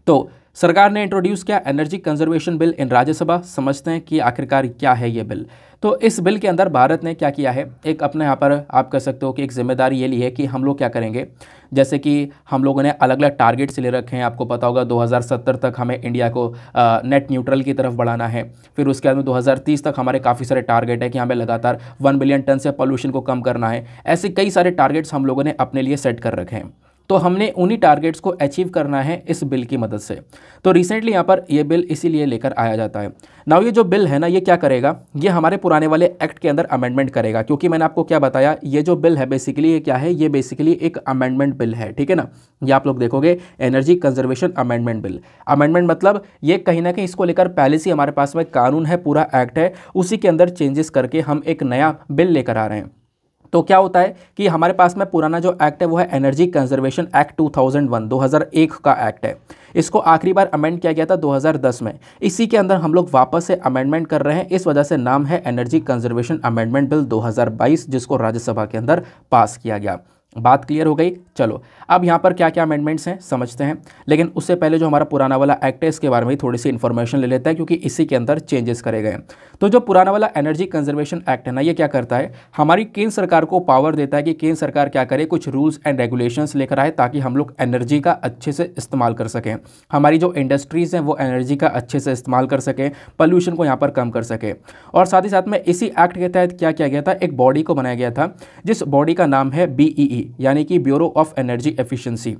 S1: तो सरकार ने इंट्रोड्यूस किया एनर्जी कंजर्वेशन बिल इन राज्यसभा। समझते हैं कि आखिरकार क्या है ये बिल। तो इस बिल के अंदर भारत ने क्या किया है, एक अपने यहाँ पर आप कह सकते हो कि एक जिम्मेदारी ये ली है कि हम लोग क्या करेंगे, जैसे कि हम लोगों ने अलग अलग टारगेट्स ले रखे हैं। आपको पता होगा 2070 तक हमें इंडिया को नेट न्यूट्रल की तरफ बढ़ाना है। फिर उसके बाद में 2030 तक हमारे काफ़ी सारे टारगेट है कि हमें लगातार 1 बिलियन टन से पॉल्यूशन को कम करना है। ऐसे कई सारे टारगेट्स हम लोगों ने अपने लिए सेट कर रखे हैं। तो हमने उन्हीं टारगेट्स को अचीव करना है इस बिल की मदद से। तो रिसेंटली यहाँ पर ये बिल इसीलिए लेकर आया जाता है। नाउ ये जो बिल है ना, ये क्या करेगा, ये हमारे पुराने वाले एक्ट के अंदर अमेंडमेंट करेगा, क्योंकि मैंने आपको क्या बताया, ये जो बिल है बेसिकली ये क्या है, ये बेसिकली एक अमेंडमेंट बिल है, ठीक है ना। ये आप लोग देखोगे energy conservation amendment bill. Amendment मतलब ये कहीं ना कहीं इसको लेकर पहले से हमारे पास में कानून है, पूरा एक्ट है, उसी के अंदर चेंजेस करके हम एक नया बिल लेकर आ रहे हैं। तो क्या होता है कि हमारे पास में पुराना जो एक्ट है वो है एनर्जी कंजर्वेशन एक्ट 2001, 2001 का एक्ट है। इसको आखिरी बार अमेंड किया गया था 2010 में। इसी के अंदर हम लोग वापस से अमेंडमेंट कर रहे हैं, इस वजह से नाम है एनर्जी कंजर्वेशन अमेंडमेंट बिल 2022, जिसको राज्यसभा के अंदर पास किया गया। बात क्लियर हो गई। चलो अब यहाँ पर क्या क्या अमेंडमेंट्स हैं समझते हैं, लेकिन उससे पहले जो हमारा पुराना वाला एक्ट है इसके बारे में थोड़ी सी इन्फॉर्मेशन ले लेते हैं, क्योंकि इसी के अंदर चेंजेस करे गए हैं। तो जो पुराना वाला एनर्जी कंजर्वेशन एक्ट है ना, ये क्या करता है, हमारी केंद्र सरकार को पावर देता है कि केंद्र सरकार क्या करे, कुछ रूल्स एंड रेगुलेशंस लेकर आए ताकि हम लोग एनर्जी का अच्छे से इस्तेमाल कर सकें, हमारी जो इंडस्ट्रीज़ हैं वो एनर्जी का अच्छे से इस्तेमाल कर सकें, पॉल्यूशन को यहाँ पर कम कर सकें। और साथ ही साथ में इसी एक्ट के तहत क्या किया गया था, एक बॉडी को बनाया गया था जिस बॉडी का नाम है BEE, यानी कि ब्यूरो ऑफ एनर्जी एफिशिएंसी।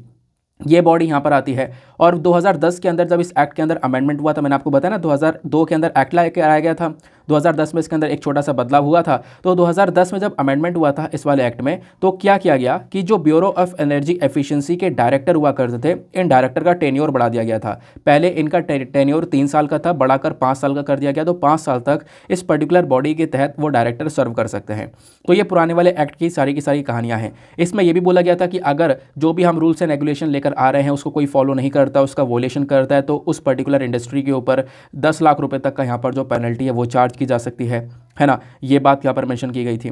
S1: ये बॉडी यहाँ पर आती है। और 2010 के अंदर जब इस एक्ट के अंदर अमेंडमेंट हुआ था, मैंने आपको बताया ना 2002 के अंदर एक्ट लाया आया गया था, 2010 में इसके अंदर एक छोटा सा बदलाव हुआ था। तो 2010 में जब अमेंडमेंट हुआ था इस वाले एक्ट में, तो क्या किया गया कि जो ब्यूरो ऑफ एनर्जी एफिशिएंसी के डायरेक्टर हुआ करते थे, इन डायरेक्टर का टेन्योर बढ़ा दिया गया था। पहले इनका टेन्योर 3 साल का था, बढ़ाकर 5 साल का कर दिया गया। तो 5 साल तक इस पर्टिकुलर बॉडी के तहत वो डायरेक्टर सर्व कर सकते हैं। तो ये पुराने वाले एक्ट की सारी कहानियाँ हैं। इसमें यह भी बोला गया था कि अगर जो भी हम रूल्स एंड रेगुलेशन लेकर आ रहे हैं उसको कोई फॉलो नहीं करता, उसका वोलेशन करता है, तो उस पर्टिकुलर इंडस्ट्री के ऊपर 10 लाख रुपए तक का यहाँ पर जो पेनल्टी है वो चार्ज की जा सकती है ना। ये बात यहाँ पर मेंशन की गई थी।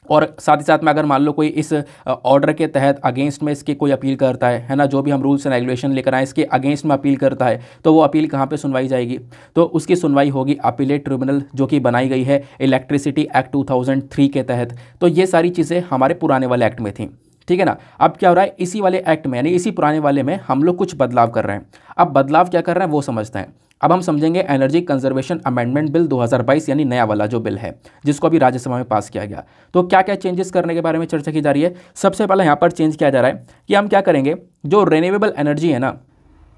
S1: और साथ ही साथ में अगर मान लो कोई इस ऑर्डर के तहत अगेंस्ट में इसकी कोई अपील करता है ना, जो भी हम रूल्स एंड रेगुलेशन लेकर आए इसके अगेंस्ट में अपील करता है, तो वो अपील कहाँ पे सुनवाई जाएगी, तो उसकी सुनवाई होगी अपीलेट ट्रिब्यूनल जो कि बनाई गई है इलेक्ट्रिसिटी एक्ट 2003 के तहत। तो ये सारी चीज़ें हमारे पुराने वाले एक्ट में थी, ठीक है ना। अब क्या हो रहा है, इसी वाले एक्ट में यानी इसी पुराने वाले में हम लोग कुछ बदलाव कर रहे हैं। अब बदलाव क्या कर रहे हैं वो समझते हैं। अब हम समझेंगे एनर्जी कंजर्वेशन अमेंडमेंट बिल 2022, यानी नया वाला जो बिल है जिसको अभी राज्यसभा में पास किया गया। तो क्या क्या चेंजेस करने के बारे में चर्चा की जा रही है। सबसे पहले यहाँ पर चेंज किया जा रहा है कि हम क्या करेंगे, जो रिन्यूएबल एनर्जी है ना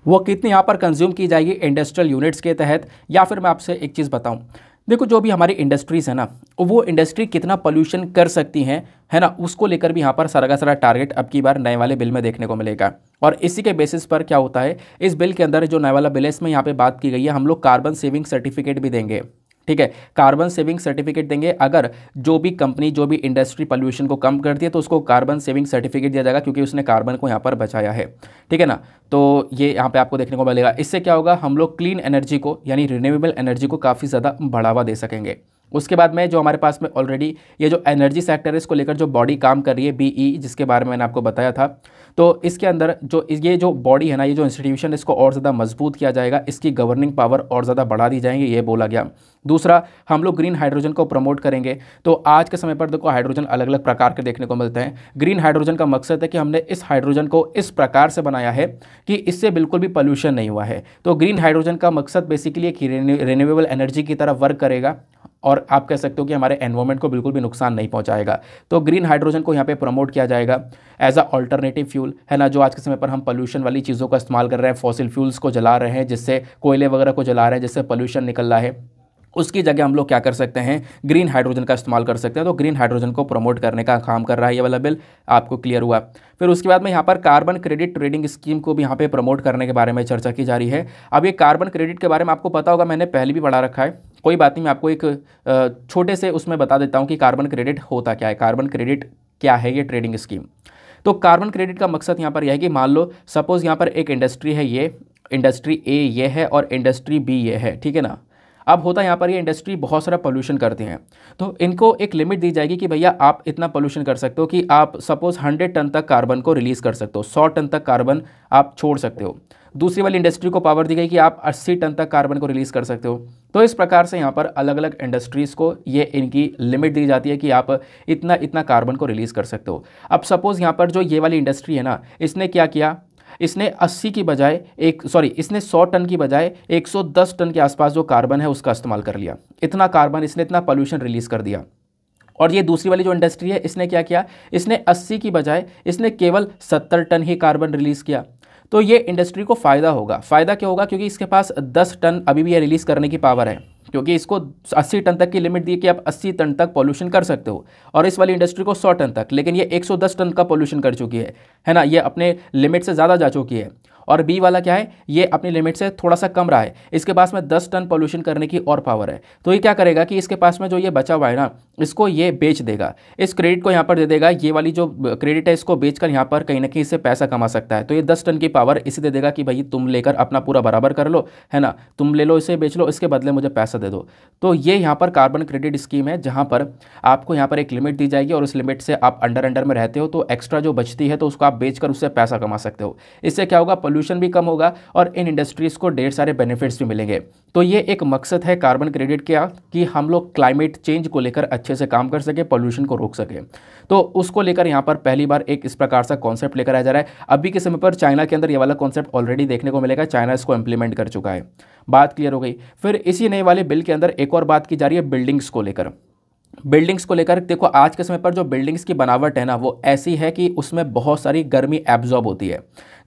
S1: वो कितनी यहाँ पर कंज्यूम की जाएगी इंडस्ट्रियल यूनिट्स के तहत। या फिर मैं आपसे एक चीज़ बताऊँ, देखो जो भी हमारी इंडस्ट्रीज़ है ना, वो इंडस्ट्री कितना पोल्यूशन कर सकती हैं, है ना, उसको लेकर भी यहाँ पर सारा का सारा टारगेट अब की बार नए वाले बिल में देखने को मिलेगा। और इसी के बेसिस पर क्या होता है, इस बिल के अंदर जो नया वाला बिल है इसमें यहाँ पे बात की गई है, हम लोग कार्बन सेविंग सर्टिफिकेट भी देंगे, ठीक है। कार्बन सेविंग सर्टिफिकेट देंगे, अगर जो भी कंपनी जो भी इंडस्ट्री पोल्यूशन को कम करती है तो उसको कार्बन सेविंग सर्टिफिकेट दिया जाएगा, क्योंकि उसने कार्बन को यहाँ पर बचाया है, ठीक है ना। तो ये यहाँ पे आपको देखने को मिलेगा। इससे क्या होगा, हम लोग क्लीन एनर्जी को यानी रिन्यूएबल एनर्जी को काफ़ी ज़्यादा बढ़ावा दे सकेंगे। उसके बाद में जो हमारे पास में ऑलरेडी ये जो एनर्जी सेक्टर है इसको लेकर जो बॉडी काम कर रही है BE, जिसके बारे में मैंने आपको बताया था, तो इसके अंदर जो ये जो बॉडी है ना, ये जो इंस्टीट्यूशन है इसको और ज़्यादा मजबूत किया जाएगा, इसकी गवर्निंग पावर और ज़्यादा बढ़ा दी जाएंगे, ये बोला गया। दूसरा, हम लोग ग्रीन हाइड्रोजन को प्रमोट करेंगे। तो आज के समय पर देखो हाइड्रोजन अलग अलग प्रकार के देखने को मिलते हैं। ग्रीन हाइड्रोजन का मकसद है कि हमने इस हाइड्रोजन को इस प्रकार से बनाया है कि इससे बिल्कुल भी पोल्यूशन नहीं हुआ है। तो ग्रीन हाइड्रोजन का मकसद बेसिकली कि रिन्यूएबल एनर्जी की तरफ वर्क करेगा और आप कह सकते हो कि हमारे एनवायरनमेंट को बिल्कुल भी नुकसान नहीं पहुंचाएगा। तो ग्रीन हाइड्रोजन को यहाँ पे प्रमोट किया जाएगा एज अ अल्टरनेटिव फ्यूल, है ना। जो आज के समय पर हम पोल्यूशन वाली चीज़ों का इस्तेमाल कर रहे हैं, फॉसिल फ्यूल्स को जला रहे हैं, जिससे कोयले वगैरह को जला रहे हैं, जिससे पोल्यूशन निकल रहा है, उसकी जगह हम लोग क्या कर सकते हैं, ग्रीन हाइड्रोजन का इस्तेमाल कर सकते हैं। तो ग्रीन हाइड्रोजन को प्रमोट करने का काम कर रहा है ये वाला बिल, आपको क्लियर हुआ। फिर उसके बाद में यहाँ पर कार्बन क्रेडिट ट्रेडिंग स्कीम को भी यहाँ पे प्रमोट करने के बारे में चर्चा की जा रही है। अब ये कार्बन क्रेडिट के बारे में आपको पता होगा, मैंने पहले भी पढ़ा रखा है, कोई बात नहीं, मैं आपको एक छोटे से उसमें बता देता हूँ कि कार्बन क्रेडिट होता क्या है, कार्बन क्रेडिट क्या है ये ट्रेडिंग स्कीम। तो कार्बन क्रेडिट का मकसद यहाँ पर यह है कि मान लो सपोज़ यहाँ पर एक इंडस्ट्री है, ये इंडस्ट्री A ये है और इंडस्ट्री B ये है, ठीक है ना। अब होता है यहाँ पर ये इंडस्ट्री बहुत सारा पोल्यूशन करती हैं, तो इनको एक लिमिट दी जाएगी कि भैया आप इतना पोल्यूशन कर सकते हो कि आप सपोज़ 100 टन तक कार्बन को रिलीज़ कर सकते हो, 100 टन तक कार्बन आप छोड़ सकते हो। दूसरी वाली इंडस्ट्री को पावर दी गई कि आप 80 टन तक कार्बन को रिलीज़ कर सकते हो। तो इस प्रकार से यहाँ पर अलग अलग इंडस्ट्रीज़ को ये इनकी लिमिट दी जाती है कि आप इतना इतना कार्बन को रिलीज़ कर सकते हो। अब सपोज़ यहाँ पर जो ये वाली इंडस्ट्री है ना, इसने क्या किया, इसने 80 की बजाय इसने 100 टन की बजाय 110 टन के आसपास जो कार्बन है उसका इस्तेमाल कर लिया। इतना कार्बन इसने इतना पोल्यूशन रिलीज़ कर दिया। और ये दूसरी वाली जो इंडस्ट्री है इसने क्या किया, इसने 80 की बजाय इसने केवल 70 टन ही कार्बन रिलीज़ किया। तो ये इंडस्ट्री को फ़ायदा होगा। फ़ायदा क्यों होगा? क्योंकि इसके पास 10 टन अभी भी ये रिलीज़ करने की पावर है, क्योंकि इसको 80 टन तक की लिमिट दी कि आप 80 टन तक पॉल्यूशन कर सकते हो, और इस वाली इंडस्ट्री को 100 टन तक, लेकिन ये 110 टन का पॉल्यूशन कर चुकी है ना, ये अपने लिमिट से ज़्यादा जा चुकी है। और बी वाला क्या है, ये अपनी लिमिट से थोड़ा सा कम रहा है, इसके पास में 10 टन पॉल्यूशन करने की और पावर है। तो ये क्या करेगा कि इसके पास में जो ये बचा हुआ है ना, इसको ये बेच देगा, इस क्रेडिट को यहाँ पर दे देगा। ये वाली जो क्रेडिट है इसको बेचकर यहाँ पर कहीं ना कहीं इससे पैसा कमा सकता है। तो ये 10 टन की पावर इसे दे देगा कि भाई तुम लेकर अपना पूरा बराबर कर लो, है ना, तुम ले लो, इसे बेच लो, इसके बदले मुझे पैसा दे दो। तो ये यहाँ पर कार्बन क्रेडिट स्कीम है, जहाँ पर आपको यहाँ पर एक लिमिट दी जाएगी और उस लिमिट से आप अंडर में रहते हो, तो एक्स्ट्रा जो बचती है तो उसको आप बेचकर उससे पैसा कमा सकते हो। इससे क्या होगा, पोल्यूशन भी कम होगा और इन इंडस्ट्रीज़ को ढेर सारे बेनिफिट्स भी मिलेंगे। तो ये एक मकसद है कार्बन क्रेडिट का कि हम लोग क्लाइमेट चेंज को लेकर अच्छे से काम कर सके, पोल्यूशन को रोक सके। तो उसको लेकर यहाँ पर पहली बार एक इस प्रकार का कॉन्सेप्ट लेकर आया जा रहा है। अभी के समय पर चाइना के अंदर ये वाला कॉन्सेप्ट ऑलरेडी देखने को मिलेगा, चाइना इसको इंप्लीमेंट कर चुका है। बात क्लियर हो गई। फिर इसी नए वाले बिल के अंदर एक और बात की जा रही है बिल्डिंग्स को लेकर। बिल्डिंग्स को लेकर देखो, आज के समय पर जो बिल्डिंग्स की बनावट है ना, वो ऐसी है कि उसमें बहुत सारी गर्मी एब्जॉर्ब होती है।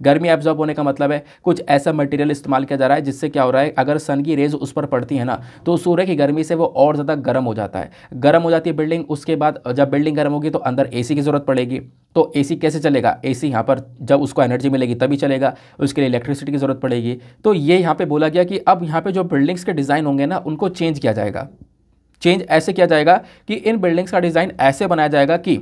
S1: गर्मी एब्जॉर्ब होने का मतलब है कुछ ऐसा मटेरियल इस्तेमाल किया जा रहा है जिससे क्या हो रहा है, अगर सन की रेज उस पर पड़ती है ना, तो सूर्य की गर्मी से वो और ज़्यादा गर्म हो जाता है। गर्म हो जाती है बिल्डिंग, उसके बाद जब बिल्डिंग गर्म होगी तो अंदर एसी की ज़रूरत पड़ेगी। तो एसी कैसे चलेगा? एसी यहाँ पर जब उसको एनर्जी मिलेगी तभी चलेगा, उसके लिए इलेक्ट्रिसिटी की ज़रूरत पड़ेगी। तो ये यहाँ पर बोला गया कि अब यहाँ पर जो बिल्डिंग्स के डिज़ाइन होंगे ना, उनको चेंज किया जाएगा। चेंज ऐसे किया जाएगा कि इन बिल्डिंग्स का डिज़ाइन ऐसे बनाया जाएगा कि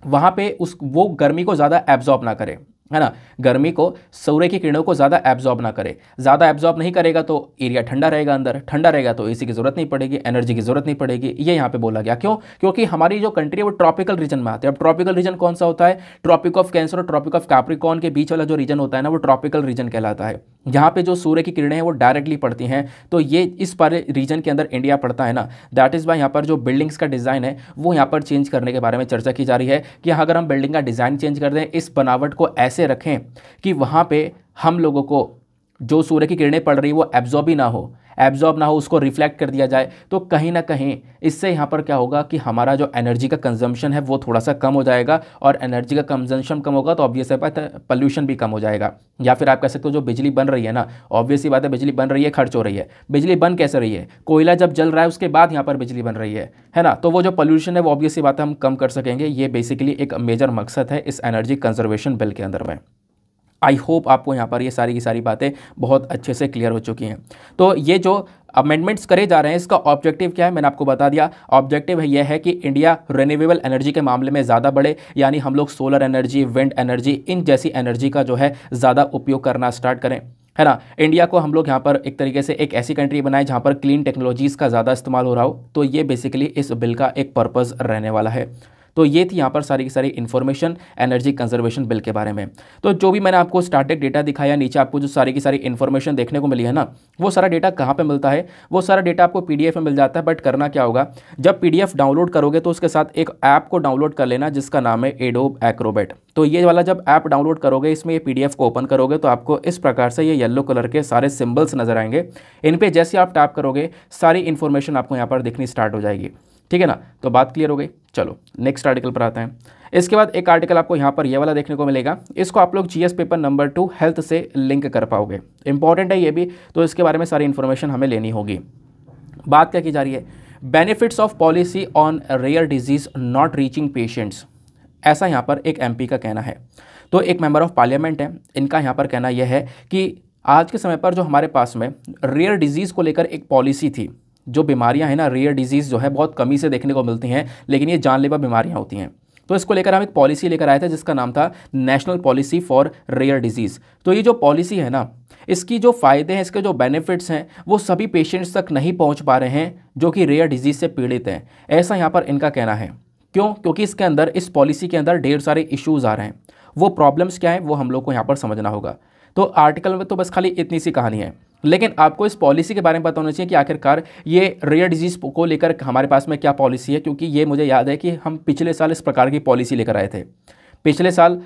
S1: वहाँ पे वो गर्मी को ज़्यादा एब्जॉर्ब ना करे, है ना, गर्मी को, सूर्य की किरणों को ज़्यादा एब्जॉर्ब ना करे। ज़्यादा एब्जॉर्ब नहीं करेगा तो एरिया ठंडा रहेगा, अंदर ठंडा रहेगा तो एसी की ज़रूरत नहीं पड़ेगी, एनर्जी की ज़रूरत नहीं पड़ेगी। ये यहाँ पे बोला गया। क्यों? क्योंकि हमारी जो कंट्री है वो ट्रॉपिकल रीजन में आती है। अब ट्रॉपिकल रीजन कौन सा होता है? ट्रॉपिक ऑफ कैंसर और ट्रॉपिक ऑफ कैप्रिकॉर्न के बीच वाला जो रीजन होता है ना, वो ट्रॉपिकल रीजन कहलाता है। यहाँ पे जो सूर्य की किरणें हैं वो डायरेक्टली पड़ती हैं। तो ये इस पर रीजन के अंदर इंडिया पड़ता है ना, दैट इज़ वाई यहाँ पर जो बिल्डिंग्स का डिज़ाइन है वो यहाँ पर चेंज करने के बारे में चर्चा की जा रही है कि अगर हम बिल्डिंग का डिज़ाइन चेंज कर दें, इस बनावट को ऐसे रखें कि वहाँ पे हम लोगों को जो सूर्य की किरणें पड़ रही वो एब्जॉर्ब ना हो, उसको रिफ्लेक्ट कर दिया जाए, तो कहीं ना कहीं इससे यहाँ पर क्या होगा कि हमारा जो एनर्जी का कंजम्पशन है वो थोड़ा सा कम हो जाएगा, और एनर्जी का कंजम्पशन कम होगा तो ऑब्वियस बात है पोल्यूशन भी कम हो जाएगा। या फिर आप कह सकते हो जो बिजली बन रही है ना, ऑब्वियस ही बात है बिजली बन रही है, खर्च हो रही है। बिजली बन कैसे रही है? कोयला जब जल रहा है उसके बाद यहाँ पर बिजली बन रही है ना, तो वो जो पोल्यूशन है वो ऑब्वियस ही बात है हम कम कर सकेंगे। ये बेसिकली एक मेजर मकसद है इस एनर्जी कंजर्वेशन बिल के अंदर में। आई होप आपको यहाँ पर ये सारी की सारी बातें बहुत अच्छे से क्लियर हो चुकी हैं। तो ये जो अमेंडमेंट्स करे जा रहे हैं इसका ऑब्जेक्टिव क्या है, मैंने आपको बता दिया। ऑब्जेक्टिव है यह है कि इंडिया रिन्यूएबल एनर्जी के मामले में ज़्यादा बढ़े, यानी हम लोग सोलर एनर्जी, विंड एनर्जी, इन जैसी एनर्जी का जो है ज़्यादा उपयोग करना स्टार्ट करें, है ना। इंडिया को हम लोग यहाँ पर एक तरीके से एक ऐसी कंट्री बनाए जहाँ पर क्लीन टेक्नोलॉजीज़ का ज़्यादा इस्तेमाल हो रहा हो। तो ये बेसिकली इस बिल का एक पर्पज़ रहने वाला है। तो ये थी यहाँ पर सारी की सारी इन्फॉर्मेशन एनर्जी कंजर्वेशन बिल के बारे में। तो जो भी मैंने आपको स्टार्टिंग डेटा दिखाया, नीचे आपको जो सारी की सारी इन्फॉर्मेशन देखने को मिली है ना, वो सारा डेटा कहाँ पे मिलता है? वो सारा डेटा आपको पीडीएफ में मिल जाता है। बट करना क्या होगा, जब पीडीएफ डाउनलोड करोगे तो उसके साथ एक ऐप को डाउनलोड कर लेना जिसका नाम है एडोब एक्रोबैट। तो ये वाला जब ऐप डाउनलोड करोगे, इसमें ये पीडीएफ को ओपन करोगे तो आपको इस प्रकार से ये येलो कलर के सारे सिंबल्स नजर आएंगे। इन पे जैसे आप टैप करोगे सारी इन्फॉर्मेशन आपको यहाँ पर दिखनी स्टार्ट हो जाएगी, ठीक है ना। तो बात क्लियर हो गई। चलो नेक्स्ट आर्टिकल पर आते हैं। इसके बाद एक आर्टिकल आपको यहाँ पर ये वाला देखने को मिलेगा। इसको आप लोग जीएस पेपर नंबर 2 हेल्थ से लिंक कर पाओगे। इंपॉर्टेंट है ये भी, तो इसके बारे में सारी इन्फॉर्मेशन हमें लेनी होगी। बात क्या की जा रही है? Benefits of policy on rare disease not reaching patients, ऐसा यहाँ पर एक एमपी का कहना है। तो एक मेंबर ऑफ पार्लियामेंट है, इनका यहाँ पर कहना यह है कि आज के समय पर जो हमारे पास में रेयर डिजीज़ को लेकर एक पॉलिसी थी, जो बीमारियां हैं ना, रेयर डिजीज़ जो है बहुत कमी से देखने को मिलती हैं, लेकिन ये जानलेवा बीमारियां होती हैं। तो इसको लेकर हम एक पॉलिसी लेकर आए थे जिसका नाम था national policy for rare disease. तो ये जो पॉलिसी है ना, इसकी जो फ़ायदे हैं, इसके जो बेनिफिट्स हैं, वो सभी पेशेंट्स तक नहीं पहुंच पा रहे हैं जो कि रेयर डिजीज़ से पीड़ित हैं, ऐसा यहाँ पर इनका कहना है। क्यों? क्योंकि इसके अंदर, इस पॉलिसी के अंदर ढेर सारे इश्यूज़ आ रहे हैं। वो प्रॉब्लम्स क्या हैं वो हम लोग को यहाँ पर समझना होगा। तो आर्टिकल में तो बस खाली इतनी सी कहानी है, लेकिन आपको इस पॉलिसी के बारे में पता होना चाहिए कि आखिरकार ये रेयर डिजीज़ को लेकर हमारे पास में क्या पॉलिसी है। क्योंकि ये मुझे याद है कि हम पिछले साल इस प्रकार की पॉलिसी लेकर आए थे। पिछले साल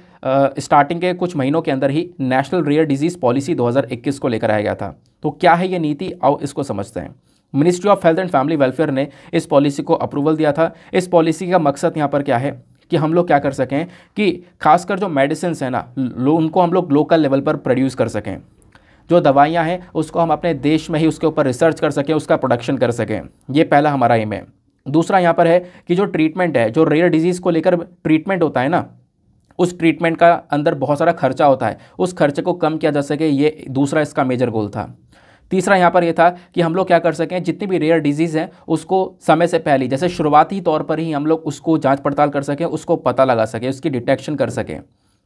S1: स्टार्टिंग के कुछ महीनों के अंदर ही नेशनल रेयर डिजीज़ पॉलिसी 2021 को लेकर आया गया था। तो क्या है ये नीति, आओ इसको समझते हैं। Ministry of health and family welfare ने इस पॉलिसी को अप्रूवल दिया था। इस पॉलिसी का मकसद यहाँ पर क्या है कि हम लोग क्या कर सकें कि खासकर जो मेडिसिन है ना, उनको हम लोग लोकल लेवल पर प्रोड्यूस कर सकें। जो दवाइयाँ हैं उसको हम अपने देश में ही उसके ऊपर रिसर्च कर सकें, उसका प्रोडक्शन कर सकें। ये पहला हमारा एम है। दूसरा यहाँ पर है कि जो ट्रीटमेंट है, जो रेयर डिजीज़ को लेकर ट्रीटमेंट होता है ना, उस ट्रीटमेंट का अंदर बहुत सारा खर्चा होता है, उस खर्चे को कम किया जा सके, ये दूसरा इसका मेजर गोल था। तीसरा यहाँ पर यह था कि हम लोग क्या कर सकें, जितनी भी रेयर डिजीज़ हैं उसको समय से पहले, जैसे शुरुआती तौर पर ही हम लोग उसको जांच पड़ताल कर सकें, उसको पता लगा सकें, उसकी डिटेक्शन कर सकें।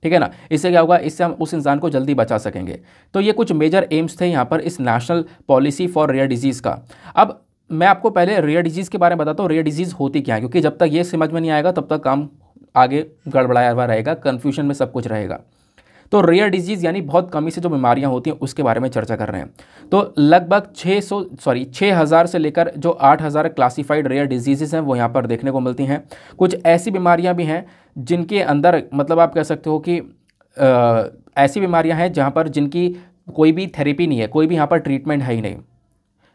S1: ठीक है ना। इससे क्या होगा, इससे हम उस इंसान को जल्दी बचा सकेंगे। तो ये कुछ मेजर एम्स थे यहाँ पर इस national policy for rare disease का। अब मैं आपको पहले रेयर डिजीज़ के बारे में बताता हूँ, रेयर डिजीज़ होती क्या है, क्योंकि जब तक ये समझ में नहीं आएगा तब तक काम आगे गड़बड़ाया हुआ रहेगा, कन्फ्यूजन में सब कुछ रहेगा। तो रेयर डिजीज़ यानी बहुत कमी से जो बीमारियां होती हैं उसके बारे में चर्चा कर रहे हैं। तो लगभग 6,000 से लेकर जो 8,000 क्लासिफाइड रेयर डिजीज़ हैं वो यहाँ पर देखने को मिलती हैं। कुछ ऐसी बीमारियां भी हैं जिनके अंदर मतलब आप कह सकते हो कि ऐसी बीमारियां हैं जहाँ पर जिनकी कोई भी थेरेपी नहीं है, कोई भी यहाँ पर ट्रीटमेंट है ही नहीं।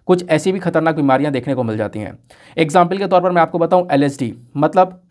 S1: कुछ ऐसी भी खतरनाक बीमारियां देखने को मिल जाती हैं। एग्जाम्पल के तौर पर मैं आपको बताऊँ, LSD मतलब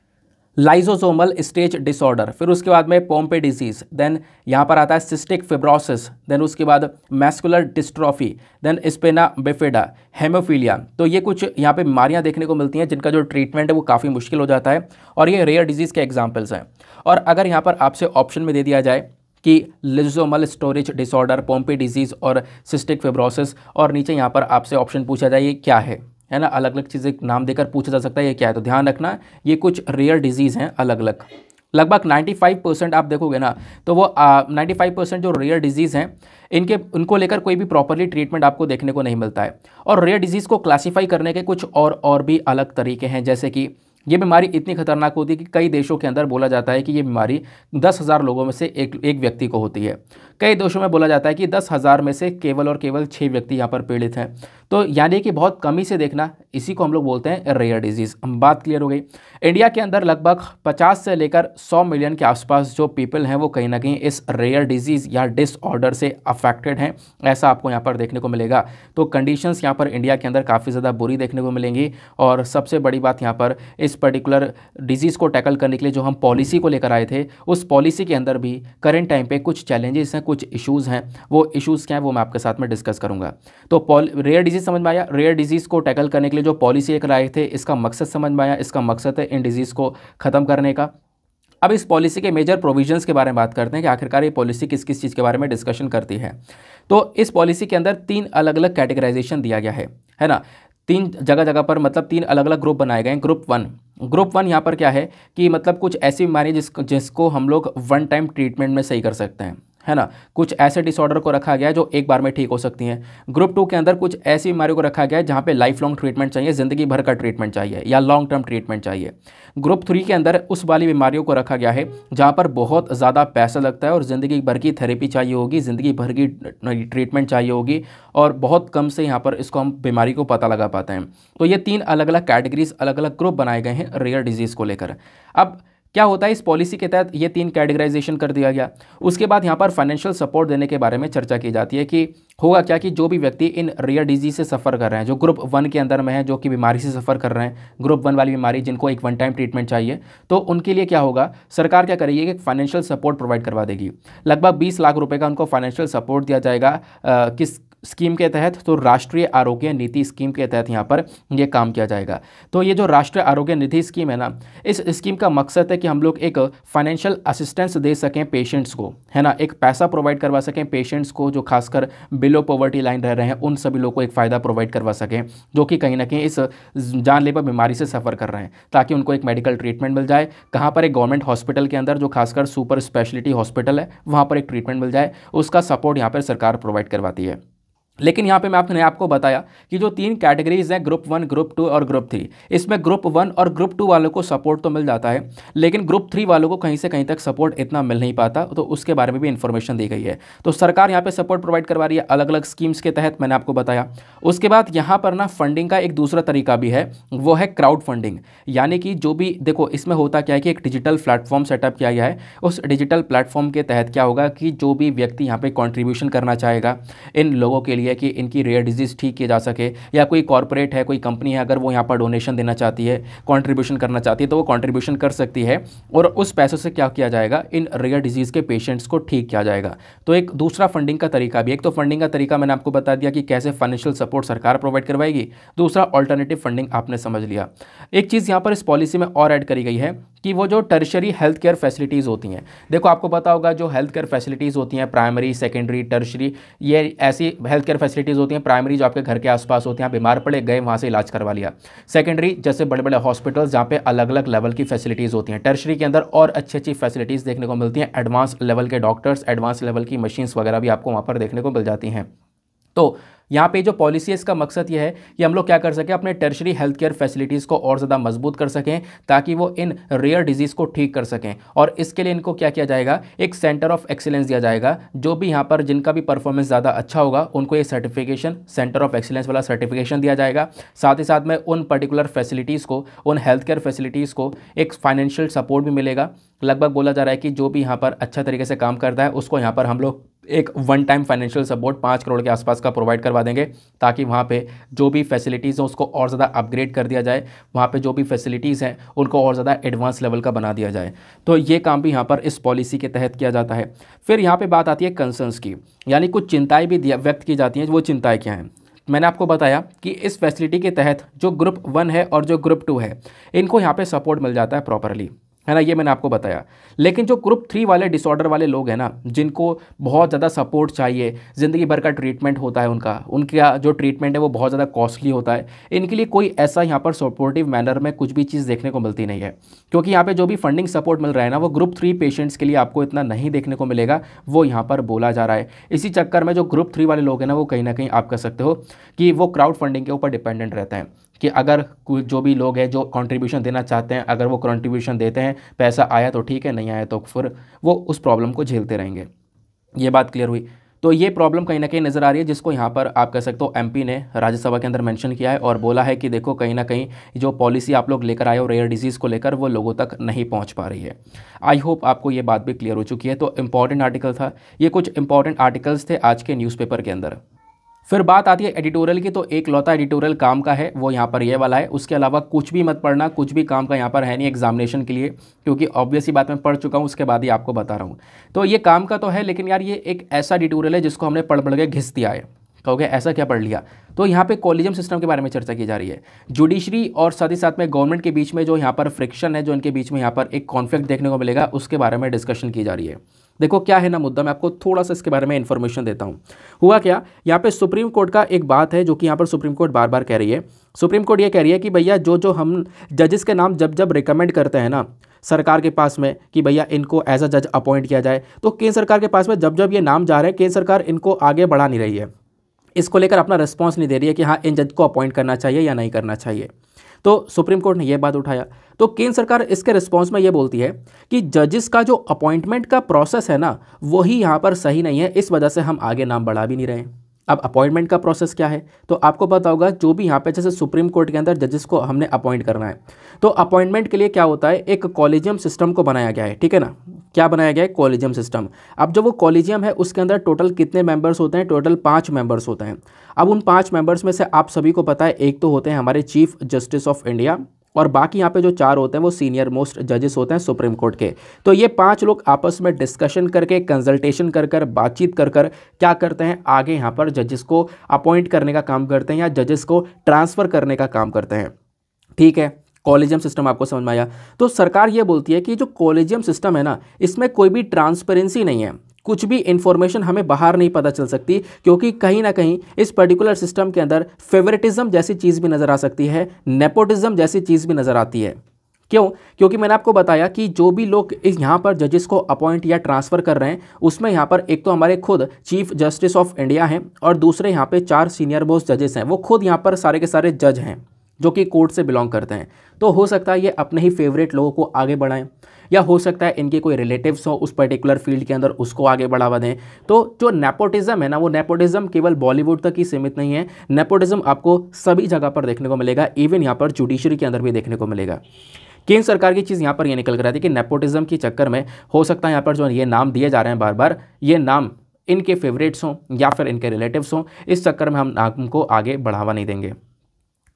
S1: लाइजोसोमल स्टेज डिसऑर्डर, फिर उसके बाद में पोम्पे डिजीज़, देन यहाँ पर आता है सिस्टिक फिब्रोसिस, देन उसके बाद muscular dystrophy, then spina bifida, haemophilia. तो ये कुछ यहाँ पे बीमारियाँ देखने को मिलती हैं जिनका जो ट्रीटमेंट है वो काफ़ी मुश्किल हो जाता है, और ये रेयर डिजीज़ के एग्जाम्पल्स हैं। और अगर यहाँ पर आपसे ऑप्शन में दे दिया जाए कि लिजोसोमल स्टोरेज डिसऑर्डर, पोम्पे डिजीज़ और सिस्टिक फिब्रोसिस, और नीचे यहाँ पर आपसे ऑप्शन पूछा जाए ये क्या है ना, अलग अलग चीज़ें नाम देकर पूछा जा सकता है ये क्या है, तो ध्यान रखना ये कुछ रेयर डिजीज़ हैं अलग अलग। लगभग 95% आप देखोगे ना तो वो 95% जो रेयर डिजीज़ हैं उनको लेकर कोई भी प्रॉपरली ट्रीटमेंट आपको देखने को नहीं मिलता है। और रेयर डिजीज़ को क्लासीफाई करने के कुछ और भी अलग तरीके हैं, जैसे कि ये बीमारी इतनी खतरनाक होती है कि कई देशों के अंदर बोला जाता है कि ये बीमारी 10,000 लोगों में से एक व्यक्ति को होती है। कई देशों में बोला जाता है कि 10,000 में से केवल और केवल 6 व्यक्ति यहाँ पर पीड़ित हैं। तो यानी कि बहुत कमी से देखना, इसी को हम लोग बोलते हैं रेयर डिजीज़। हम बात क्लियर हो गई। इंडिया के अंदर लगभग 50 से लेकर 100 मिलियन के आसपास जो पीपल हैं वो कहीं ना कहीं इस रेयर डिजीज़ या डिसऑर्डर से अफेक्टेड हैं, ऐसा आपको यहाँ पर देखने को मिलेगा। तो कंडीशंस यहाँ पर इंडिया के अंदर काफ़ी ज़्यादा बुरी देखने को मिलेंगी। और सबसे बड़ी बात यहाँ पर, इस पर्टिकुलर डिजीज़ को टैकल करने के लिए जो हम पॉलिसी को लेकर आए थे, उस पॉलिसी के अंदर भी करेंट टाइम पे कुछ चैलेंजेस हैं, कुछ इश्यूज़ हैं। वो इश्यूज़ क्या हैं वो मैं आपके साथ में डिस्कस करूँगा। तो रेयर डिजीज़ समझ में आया। रेयर डिजीज़ को टैकल करने के लिए जो पॉलिसी लेकर आए थे इसका मकसद समझ में आया। इसका मकसद है इन डिजीज़ को ख़त्म करने का। अब इस पॉलिसी के मेजर प्रोविजंस के बारे में बात करते हैं कि आखिरकार ये पॉलिसी किस किस चीज़ के बारे में डिस्कशन करती है। तो इस पॉलिसी के अंदर 3 अलग अलग कैटेगराइजेशन दिया गया है ना। 3 जगह पर मतलब 3 अलग अलग ग्रुप बनाए गए हैं। ग्रुप वन यहाँ पर क्या है कि मतलब कुछ ऐसी बीमारी जिसको हम लोग वन टाइम ट्रीटमेंट में सही कर सकते हैं, है ना। कुछ ऐसे डिसऑर्डर को रखा गया है जो एक बार में ठीक हो सकती हैं। ग्रुप 2 के अंदर कुछ ऐसी बीमारियों को रखा गया है जहाँ पे लाइफ लॉन्ग ट्रीटमेंट चाहिए, ज़िंदगी भर का ट्रीटमेंट चाहिए या लॉन्ग टर्म ट्रीटमेंट चाहिए। ग्रुप 3 के अंदर उस वाली बीमारियों को रखा गया है जहाँ पर बहुत ज़्यादा पैसा लगता है और ज़िंदगी भर की थेरेपी चाहिए होगी, ज़िंदगी भर की ट्रीटमेंट चाहिए होगी, और बहुत कम से यहाँ पर इसको हम बीमारी को पता लगा पाते हैं। तो ये 3 अलग अलग कैटेगरीज, अलग अलग ग्रुप बनाए गए हैं रेयर डिजीज़ को लेकर। अब क्या होता है, इस पॉलिसी के तहत ये 3 कैटेगराइजेशन कर दिया गया। उसके बाद यहाँ पर फाइनेंशियल सपोर्ट देने के बारे में चर्चा की जाती है कि होगा क्या कि जो भी व्यक्ति इन रेयर डिजीज से सफ़र कर रहे हैं, जो ग्रुप 1 के अंदर में है, जो कि बीमारी से सफ़र कर रहे हैं, ग्रुप 1 वाली बीमारी, जिनको एक वन टाइम ट्रीटमेंट चाहिए, तो उनके लिए क्या होगा, सरकार क्या करेगी कि फाइनेंशियल सपोर्ट प्रोवाइड करवा देगी। लगभग 20 लाख रुपये का उनको फाइनेंशियल सपोर्ट दिया जाएगा। किस स्कीम के तहत? तो राष्ट्रीय आरोग्य नीति स्कीम के तहत यहाँ पर ये काम किया जाएगा। तो ये जो राष्ट्रीय आरोग्य निधि स्कीम है ना, इस स्कीम का मकसद है कि हम लोग एक फाइनेंशियल असिस्टेंस दे सकें पेशेंट्स को, है ना, एक पैसा प्रोवाइड करवा सकें पेशेंट्स को जो खासकर बिलो पॉवर्टी लाइन रह रहे हैं, उन सभी लोगों को एक फ़ायदा प्रोवाइड करवा सकें जो कि कहीं ना कहीं इस जानलेवा बीमारी से सफ़र कर रहे हैं, ताकि उनको एक मेडिकल ट्रीटमेंट मिल जाए। कहाँ पर? एक गवर्नमेंट हॉस्पिटल के अंदर, जो खासकर सुपर स्पेशलिटी हॉस्पिटल है, वहाँ पर एक ट्रीटमेंट मिल जाए, उसका सपोर्ट यहाँ पर सरकार प्रोवाइड करवाती है। लेकिन यहाँ पे मैंने आपको बताया कि जो 3 कैटेगरीज हैं, ग्रुप 1, ग्रुप 2 और ग्रुप 3, इसमें ग्रुप 1 और ग्रुप 2 वालों को सपोर्ट तो मिल जाता है, लेकिन ग्रुप 3 वालों को कहीं से कहीं तक सपोर्ट इतना मिल नहीं पाता। तो उसके बारे में भी इन्फॉर्मेशन दी गई है। तो सरकार यहाँ पे सपोर्ट प्रोवाइड करवा रही है अलग अलग स्कीम्स के तहत, मैंने आपको बताया। उसके बाद यहाँ पर ना फंडिंग का एक दूसरा तरीका भी है, वो है क्राउड फंडिंग। यानी कि जो भी देखो, इसमें होता क्या है कि एक डिजिटल प्लेटफॉर्म सेटअप किया गया है। उस डिजिटल प्लेटफॉर्म के तहत क्या होगा कि जो भी व्यक्ति यहाँ पर कॉन्ट्रीब्यूशन करना चाहेगा इन लोगों के लिए, रही है कि इनकी रेयर डिजीज़ ठीक की जा सके, या कोई कॉर्पोरेट है, कोई कंपनी है, अगर वो यहाँ पर डोनेशन देना चाहती है, कॉन्ट्रीब्यूशन करना चाहती है, तो वो कॉन्ट्रीब्यूशन कर सकती है और उस पैसों से क्या किया जाएगा, इन रेयर डिजीज़ के पेशेंट्स को ठीक किया जाएगा। तो एक दूसरा फंडिंग का तरीका भी, एक तो फंडिंग का तरीका मैंने आपको बता दिया कि कैसे फाइनेंशियल सपोर्ट सरकार प्रोवाइड करवाएगी, दूसरा ऑल्टरनेटिव फंडिंग आपने समझ लिया। एक चीज़ यहाँ पर इस पॉलिसी में और ऐड करी गई है कि वो जो टर्शरी हेल्थ केयर फैसिलिटीज़ होती हैं, देखो आपको पता होगा जो हेल्थ केयर फैसिलिटीज़ होती हैं, प्राइमरी, सेकेंडरी, टर्शरी, ये ऐसी हेल्थ केयर फैसिलिटीज़ होती हैं। प्राइमरी जो आपके घर के आसपास होती हैं, आप बीमार पड़े गए वहाँ से इलाज करवा लिया। सेकेंडरी जैसे बड़े बड़े हॉस्पिटल्स जहाँ पे अलग अलग लेवल की फैसिलिटीज़ होती हैं। टर्शरी के अंदर और अच्छी अच्छी फैसिलिटीज़ देखने को मिलती हैं, एडवांस लेवल के डॉक्टर्स, एडवांस लेवल की मशीन्स वगैरह भी आपको वहाँ पर देखने को मिल जाती हैं। तो यहाँ पे जो पॉलिसी है इसका मकसद ये है कि हम लोग क्या कर सकें, अपने टर्शरी हेल्थ केयर फैसिलिटीज़ को और ज़्यादा मजबूत कर सकें ताकि वो इन रेयर डिजीज़ को ठीक कर सकें। और इसके लिए इनको क्या किया जाएगा, एक सेंटर ऑफ एक्सीलेंस दिया जाएगा। जो भी यहाँ पर जिनका भी परफॉर्मेंस ज़्यादा अच्छा होगा उनको ये सर्टिफिकेशन, सेंटर ऑफ एक्सीलेंस वाला सर्टिफिकेशन दिया जाएगा। साथ ही साथ में उन पर्टिकुलर फैसिलिटीज़ को, उन हेल्थ केयर फैसिलिटीज़ को एक फाइनेंशियल सपोर्ट भी मिलेगा। लगभग बोला जा रहा है कि जो भी यहाँ पर अच्छा तरीके से काम करता है उसको यहाँ पर हम लोग एक one time financial support 5 crore के आसपास का प्रोवाइड करवा देंगे, ताकि वहाँ पे जो भी फैसिलिटीज़ हैं उसको और ज़्यादा अपग्रेड कर दिया जाए, वहाँ पे जो भी फैसिलिटीज़ हैं उनको और ज़्यादा एडवांस लेवल का बना दिया जाए। तो ये काम भी यहाँ पर इस पॉलिसी के तहत किया जाता है। फिर यहाँ पे बात आती है कंसर्न्स की, यानी कुछ चिंताएँ भी व्यक्त की जाती हैं। वो चिंताएँ क्या हैं, मैंने आपको बताया कि इस फैसिलिटी के तहत जो ग्रुप 1 है और जो ग्रुप 2 है इनको यहाँ पे सपोर्ट मिल जाता है प्रॉपरली, है ना, ये मैंने आपको बताया। लेकिन जो ग्रुप 3 वाले डिसऑर्डर वाले लोग हैं ना, जिनको बहुत ज़्यादा सपोर्ट चाहिए, ज़िंदगी भर का ट्रीटमेंट होता है उनका जो ट्रीटमेंट है वो बहुत ज़्यादा कॉस्टली होता है, इनके लिए कोई ऐसा यहाँ पर सपोर्टिव मैनर में कुछ भी चीज़ देखने को मिलती नहीं है। क्योंकि यहाँ पे जो भी फंडिंग सपोर्ट मिल रहा है ना, वो ग्रुप 3 पेशेंट्स के लिए आपको इतना नहीं देखने को मिलेगा, वो यहाँ पर बोला जा रहा है। इसी चक्कर में जो ग्रुप 3 वाले लोग हैं ना, वो कहीं ना कहीं आप कह सकते हो कि वो क्राउड फंडिंग के ऊपर डिपेंडेंट रहते हैं कि अगर जो भी लोग हैं जो कंट्रीब्यूशन देना चाहते हैं, अगर वो कंट्रीब्यूशन देते हैं, पैसा आया तो ठीक है, नहीं आया तो फिर वो उस प्रॉब्लम को झेलते रहेंगे। ये बात क्लियर हुई। तो ये प्रॉब्लम कहीं ना कहीं नज़र आ रही है, जिसको यहाँ पर आप कह सकते हो एमपी ने राज्यसभा के अंदर मेंशन किया है और बोला है कि देखो कहीं ना कहीं जो पॉलिसी आप लोग लेकर आए हो रेयर डिजीज़ को लेकर, वो लोगों तक नहीं पहुँच पा रही है। आई होप आपको ये बात भी क्लियर हो चुकी है। तो इंपॉर्टेंट आर्टिकल था ये, कुछ इंपॉर्टेंट आर्टिकल्स थे आज के न्यूज़पेपर के अंदर। फिर बात आती है एडिटोरियल की, तो एक लौता एडिटोरियल काम का है वो यहाँ पर ये वाला है। उसके अलावा कुछ भी मत पढ़ना, कुछ भी काम का यहाँ पर है नहीं एग्जामिनेशन के लिए, क्योंकि ऑब्वियस ही बात मैं पढ़ चुका हूँ, उसके बाद ही आपको बता रहा हूँ। तो ये काम का तो है, लेकिन यार ये एक ऐसा एडिटोरियल है जिसको हमने पढ़ के घिस दिया है। कहोगे ऐसा क्या पढ़ लिया, तो यहाँ पे कॉलेजियम सिस्टम के बारे में चर्चा की जा रही है। जुडिशरी और साथ ही साथ में गवर्नमेंट के बीच में जो यहाँ पर फ्रिक्शन है, जो इनके बीच में यहाँ पर एक कॉन्फ्लिक्ट देखने को मिलेगा, उसके बारे में डिस्कशन की जा रही है। देखो क्या है ना मुद्दा, मैं आपको थोड़ा सा इसके बारे में इन्फॉर्मेशन देता हूँ। हुआ क्या, यहाँ पे सुप्रीम कोर्ट का एक बात है जो कि यहाँ पर सुप्रीम कोर्ट बार बार कह रही है। सुप्रीम कोर्ट ये कह रही है कि भैया जो हम जजेस के नाम जब रिकमेंड करते हैं ना सरकार के पास में कि भैया इनको एज अ जज अपॉइंट किया जाए, तो केंद्र सरकार के पास में जब ये नाम जा रहे हैं, केंद्र सरकार इनको आगे बढ़ा नहीं रही है, इसको लेकर अपना रिस्पॉन्स नहीं दे रही है कि हाँ इन जज को अपॉइंट करना चाहिए या नहीं करना चाहिए। तो सुप्रीम कोर्ट ने यह बात उठाया, तो केंद्र सरकार इसके रिस्पॉन्स में ये बोलती है कि जजेस का जो अपॉइंटमेंट का प्रोसेस है ना, वही यहाँ पर सही नहीं है, इस वजह से हम आगे नाम बढ़ा भी नहीं रहे हैं। अब अपॉइंटमेंट का प्रोसेस क्या है, तो आपको पता होगा जो भी यहाँ पे जैसे सुप्रीम कोर्ट के अंदर जजेस को हमने अपॉइंट करना है, तो अपॉइंटमेंट के लिए क्या होता है, एक कॉलेजियम सिस्टम को बनाया गया है, ठीक है ना। क्या बनाया गया है, कॉलेजियम सिस्टम। अब जो वो कॉलेजियम है उसके अंदर टोटल कितने मेंबर्स होते हैं, टोटल 5 मेंबर्स होते हैं। अब उन 5 मेंबर्स में से आप सभी को पता है एक तो होते हैं हमारे चीफ जस्टिस ऑफ इंडिया, और बाकी यहाँ पे जो 4 होते हैं वो सीनियर मोस्ट जजेस होते हैं सुप्रीम कोर्ट के। तो ये 5 लोग आपस में डिस्कशन करके, कंसल्टेशन कर बातचीत कर क्या करते हैं, आगे यहाँ पर जजेस को अपॉइंट करने का काम करते हैं या जजेस को ट्रांसफ़र करने का काम करते हैं। ठीक है, कॉलेजियम सिस्टम आपको समझ में आया। तो सरकार ये बोलती है कि जो कॉलेजियम सिस्टम है ना, इसमें कोई भी ट्रांसपेरेंसी नहीं है, कुछ भी इंफॉर्मेशन हमें बाहर नहीं पता चल सकती, क्योंकि कहीं ना कहीं इस पर्टिकुलर सिस्टम के अंदर फेवरेटिज्म जैसी चीज़ भी नज़र आ सकती है, नेपोटिज्म जैसी चीज़ भी नज़र आती है। क्यों, क्योंकि मैंने आपको बताया कि जो भी लोग इस यहाँ पर जजेस को अपॉइंट या ट्रांसफ़र कर रहे हैं, उसमें यहाँ पर एक तो हमारे खुद चीफ जस्टिस ऑफ इंडिया हैं, और दूसरे यहाँ पे 4 सीनियर मोस्ट जजेस हैं, वो खुद यहाँ पर सारे के सारे जज हैं जो कि कोर्ट से बिलोंग करते हैं। तो हो सकता है ये अपने ही फेवरेट लोगों को आगे बढ़ाएं, या हो सकता है इनके कोई रिलेटिव्स हो उस पर्टिकुलर फील्ड के अंदर, उसको आगे बढ़ावा दें। तो जो नेपोटिज्म है ना, वो नेपोटिज्म केवल बॉलीवुड तक ही सीमित नहीं है, नेपोटिज्म आपको सभी जगह पर देखने को मिलेगा, इवन यहाँ पर जुडिशरी के अंदर भी देखने को मिलेगा। केंद्र सरकार की चीज़ यहाँ पर ये निकल कर आती है कि नेपोटिज्म के चक्कर में हो सकता है यहाँ पर जो ये नाम दिए जा रहे हैं बार बार, ये नाम इनके फेवरेट्स हों या फिर इनके रिलेटिव्स हों, इस चक्कर में हम नाम को आगे बढ़ावा नहीं देंगे,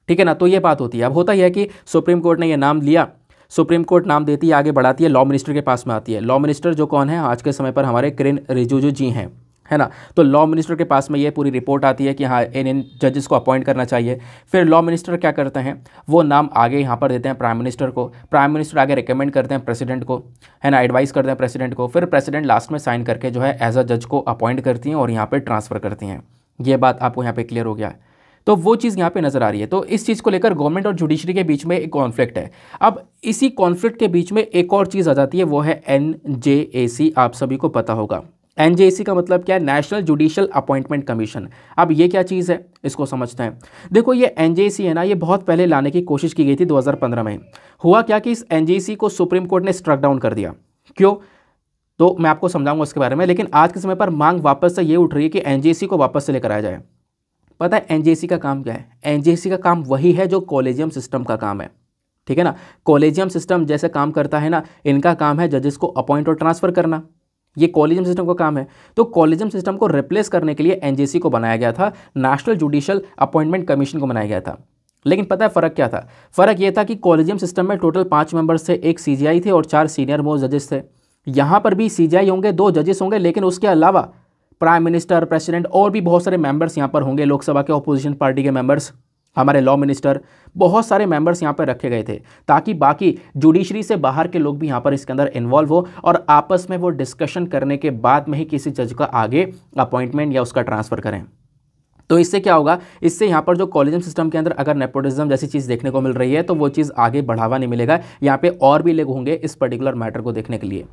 S1: ठीक है ना। तो ये बात होती है। अब होता यह है कि सुप्रीम कोर्ट ने ये नाम लिया, सुप्रीम कोर्ट नाम देती है, आगे बढ़ाती है, लॉ मिनिस्टर के पास में आती है। लॉ मिनिस्टर जो कौन है आज के समय पर हमारे किरेन रिजिजू जी हैं, है ना। तो लॉ मिनिस्टर के पास में ये पूरी रिपोर्ट आती है कि हाँ इन जजेस को अपॉइंट करना चाहिए। फिर लॉ मिनिस्टर क्या करते हैं, वो नाम आगे यहाँ पर देते हैं प्राइम मिनिस्टर को, प्राइम मिनिस्टर आगे रिकमेंड करते हैं प्रेसिडेंट को, है ना, एडवाइस करते हैं प्रेसिडेंट को। फिर प्रेसिडेंट लास्ट में साइन करके जो है एज अ जज को अपॉइंट करती हैं और यहाँ पर ट्रांसफ़र करती हैं। ये बात आपको यहाँ पर क्लियर हो गया है। तो वो चीज़ यहाँ पे नज़र आ रही है। तो इस चीज़ को लेकर गवर्नमेंट और जुडिशरी के बीच में एक कॉन्फ्लिक्ट है। अब इसी कॉन्फ्लिक्ट के बीच में एक और चीज़ आ जाती है, वो है NJAC। आप सभी को पता होगा NJAC का मतलब क्या है, नेशनल जुडिशियल अपॉइंटमेंट कमीशन। अब ये क्या चीज़ है, इसको समझते हैं। देखो ये NJAC है ना, ये बहुत पहले लाने की कोशिश की गई थी 2015 में। हुआ क्या कि इस NJAC को सुप्रीम कोर्ट ने स्ट्रक डाउन कर दिया। क्यों, तो मैं आपको समझाऊंगा उसके बारे में। लेकिन आज के समय पर मांग वापस से ये उठ रही है कि NJAC को वापस से लेकर आया जाए। पता है NJAC का काम क्या है, NJAC का काम वही है जो कॉलेजियम सिस्टम का काम है, ठीक है ना। कॉलेजियम सिस्टम जैसे काम करता है ना, इनका काम है जजेस को अपॉइंट और ट्रांसफ़र करना, ये कॉलेजियम सिस्टम का काम है। तो कॉलेजियम सिस्टम को रिप्लेस करने के लिए NJAC को बनाया गया था, नेशनल जुडिशियल अपॉइंटमेंट कमीशन को बनाया गया था। लेकिन पता है फ़र्क क्या था, फ़र्क ये था कि कॉलेजियम सिस्टम में टोटल 5 मेंबर्स थे, एक CJI थे और 4 सीनियर मोस्ट जजेस थे। यहाँ पर भी CJI होंगे, 2 जजेस होंगे, लेकिन उसके अलावा प्राइम मिनिस्टर, प्रेसिडेंट और भी बहुत सारे मेंबर्स यहाँ पर होंगे, लोकसभा के ऑपोजिशन पार्टी के मेंबर्स, हमारे लॉ मिनिस्टर, बहुत सारे मेंबर्स यहाँ पर रखे गए थे ताकि बाकी जुडिशरी से बाहर के लोग भी यहाँ पर इसके अंदर इन्वॉल्व हो और आपस में वो डिस्कशन करने के बाद में ही किसी जज का आगे अपॉइंटमेंट या उसका ट्रांसफ़र करें। तो इससे क्या होगा, इससे यहाँ पर जो कॉलेजियम सिस्टम के अंदर अगर नेपोटिज्म जैसी चीज़ देखने को मिल रही है तो वो चीज़ आगे बढ़ावा नहीं मिलेगा। यहाँ पे और भी लोग होंगे इस पर्टिकुलर मैटर को देखने के लिए।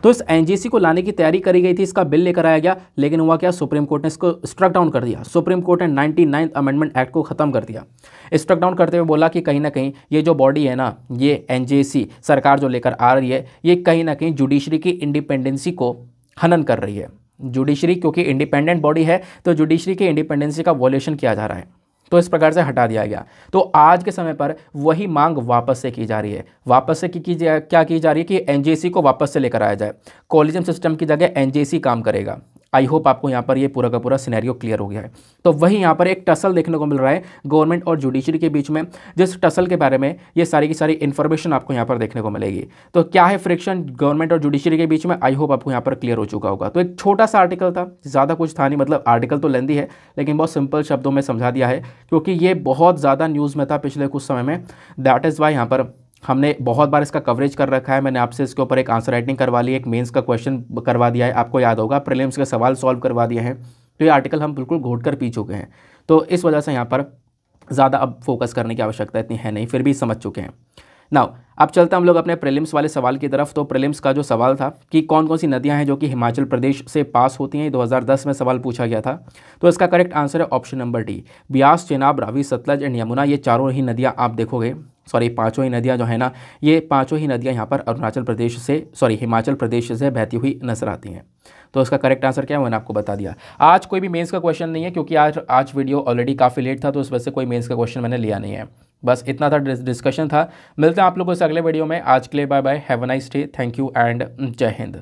S1: तो इस NJAC को लाने की तैयारी करी गई थी, इसका बिल लेकर आया गया, लेकिन हुआ क्या, सुप्रीम कोर्ट ने इसको स्ट्रक डाउन कर दिया। सुप्रीम कोर्ट ने 99th अमेंडमेंट एक्ट को ख़त्म कर दिया। स्ट्रक डाउन करते हुए बोला कि कहीं ना कहीं ये जो बॉडी है ना, ये NJAC सरकार जो लेकर आ रही है, ये कहीं ना कहीं जुडिशरी की इंडिपेंडेंसी को हनन कर रही है। जुडिशरी क्योंकि इंडिपेंडेंट बॉडी है तो जुडिशरी के इंडिपेंडेंसी का वॉल्यूशन किया जा रहा है, तो इस प्रकार से हटा दिया गया। तो आज के समय पर वही मांग वापस से की जा रही है। वापस से क्या की जा रही है कि NJAC को वापस से लेकर आया जाए, कॉलेजियम सिस्टम की जगह NJAC काम करेगा। आई होप आपको यहाँ पर ये पूरा का पूरा सिनेरियो क्लियर हो गया है। तो वही यहाँ पर एक टसल देखने को मिल रहा है गवर्नमेंट और जुडिशरी के बीच में, जिस टसल के बारे में ये सारी की सारी इन्फॉर्मेशन आपको यहाँ पर देखने को मिलेगी। तो क्या है फ्रिक्शन गवर्नमेंट और जुडिशरी के बीच में, आई होप आपको यहाँ पर क्लियर हो चुका होगा। तो एक छोटा सा आर्टिकल था, ज़्यादा कुछ था नहीं, मतलब आर्टिकल तो लेंदी है लेकिन बहुत सिंपल शब्दों में समझा दिया है, क्योंकि ये बहुत ज़्यादा न्यूज़ में था पिछले कुछ समय में। दैट इज़ वाई यहाँ पर हमने बहुत बार इसका कवरेज कर रखा है। मैंने आपसे इसके ऊपर एक आंसर राइटिंग करवा ली, एक मेंस का क्वेश्चन करवा दिया है, आपको याद होगा, प्रीलिम्स के सवाल सॉल्व करवा दिए हैं। तो ये आर्टिकल हम बिल्कुल घोट कर पी चुके हैं, तो इस वजह से यहाँ पर ज़्यादा अब फोकस करने की आवश्यकता इतनी है नहीं, फिर भी समझ चुके हैं। नाउ अब चलते हैं हम लोग अपने प्रीलिम्स वाले सवाल की तरफ। तो प्रीलिम्स का जो सवाल था कि कौन कौन सी नदियां हैं जो कि हिमाचल प्रदेश से पास होती हैं, 2010 में सवाल पूछा गया था। तो इसका करेक्ट आंसर है option number D, Beas, Chenab, Ravi, Sutlej and Yamuna. ये चारों ही नदियां आप देखोगे, सॉरी पांचों ही नदियां जो है ना, ये पांचों ही नदियां यहाँ पर अरुणाचल प्रदेश से, सॉरी हिमाचल प्रदेश से बहती हुई नजर आती हैं। तो इसका करेक्ट आंसर क्या है मैंने आपको बता दिया। आज कोई भी मेंस का क्वेश्चन नहीं है क्योंकि आज वीडियो ऑलरेडी काफ़ी लेट था, तो इस वजह से कोई मेंस का क्वेश्चन मैंने लिया नहीं है। बस इतना था, डिस्कशन था। मिलते हैं आप लोगों से अगले वीडियो में। आज के लिए bye bye, have a nice day, thank you and जय हिंद।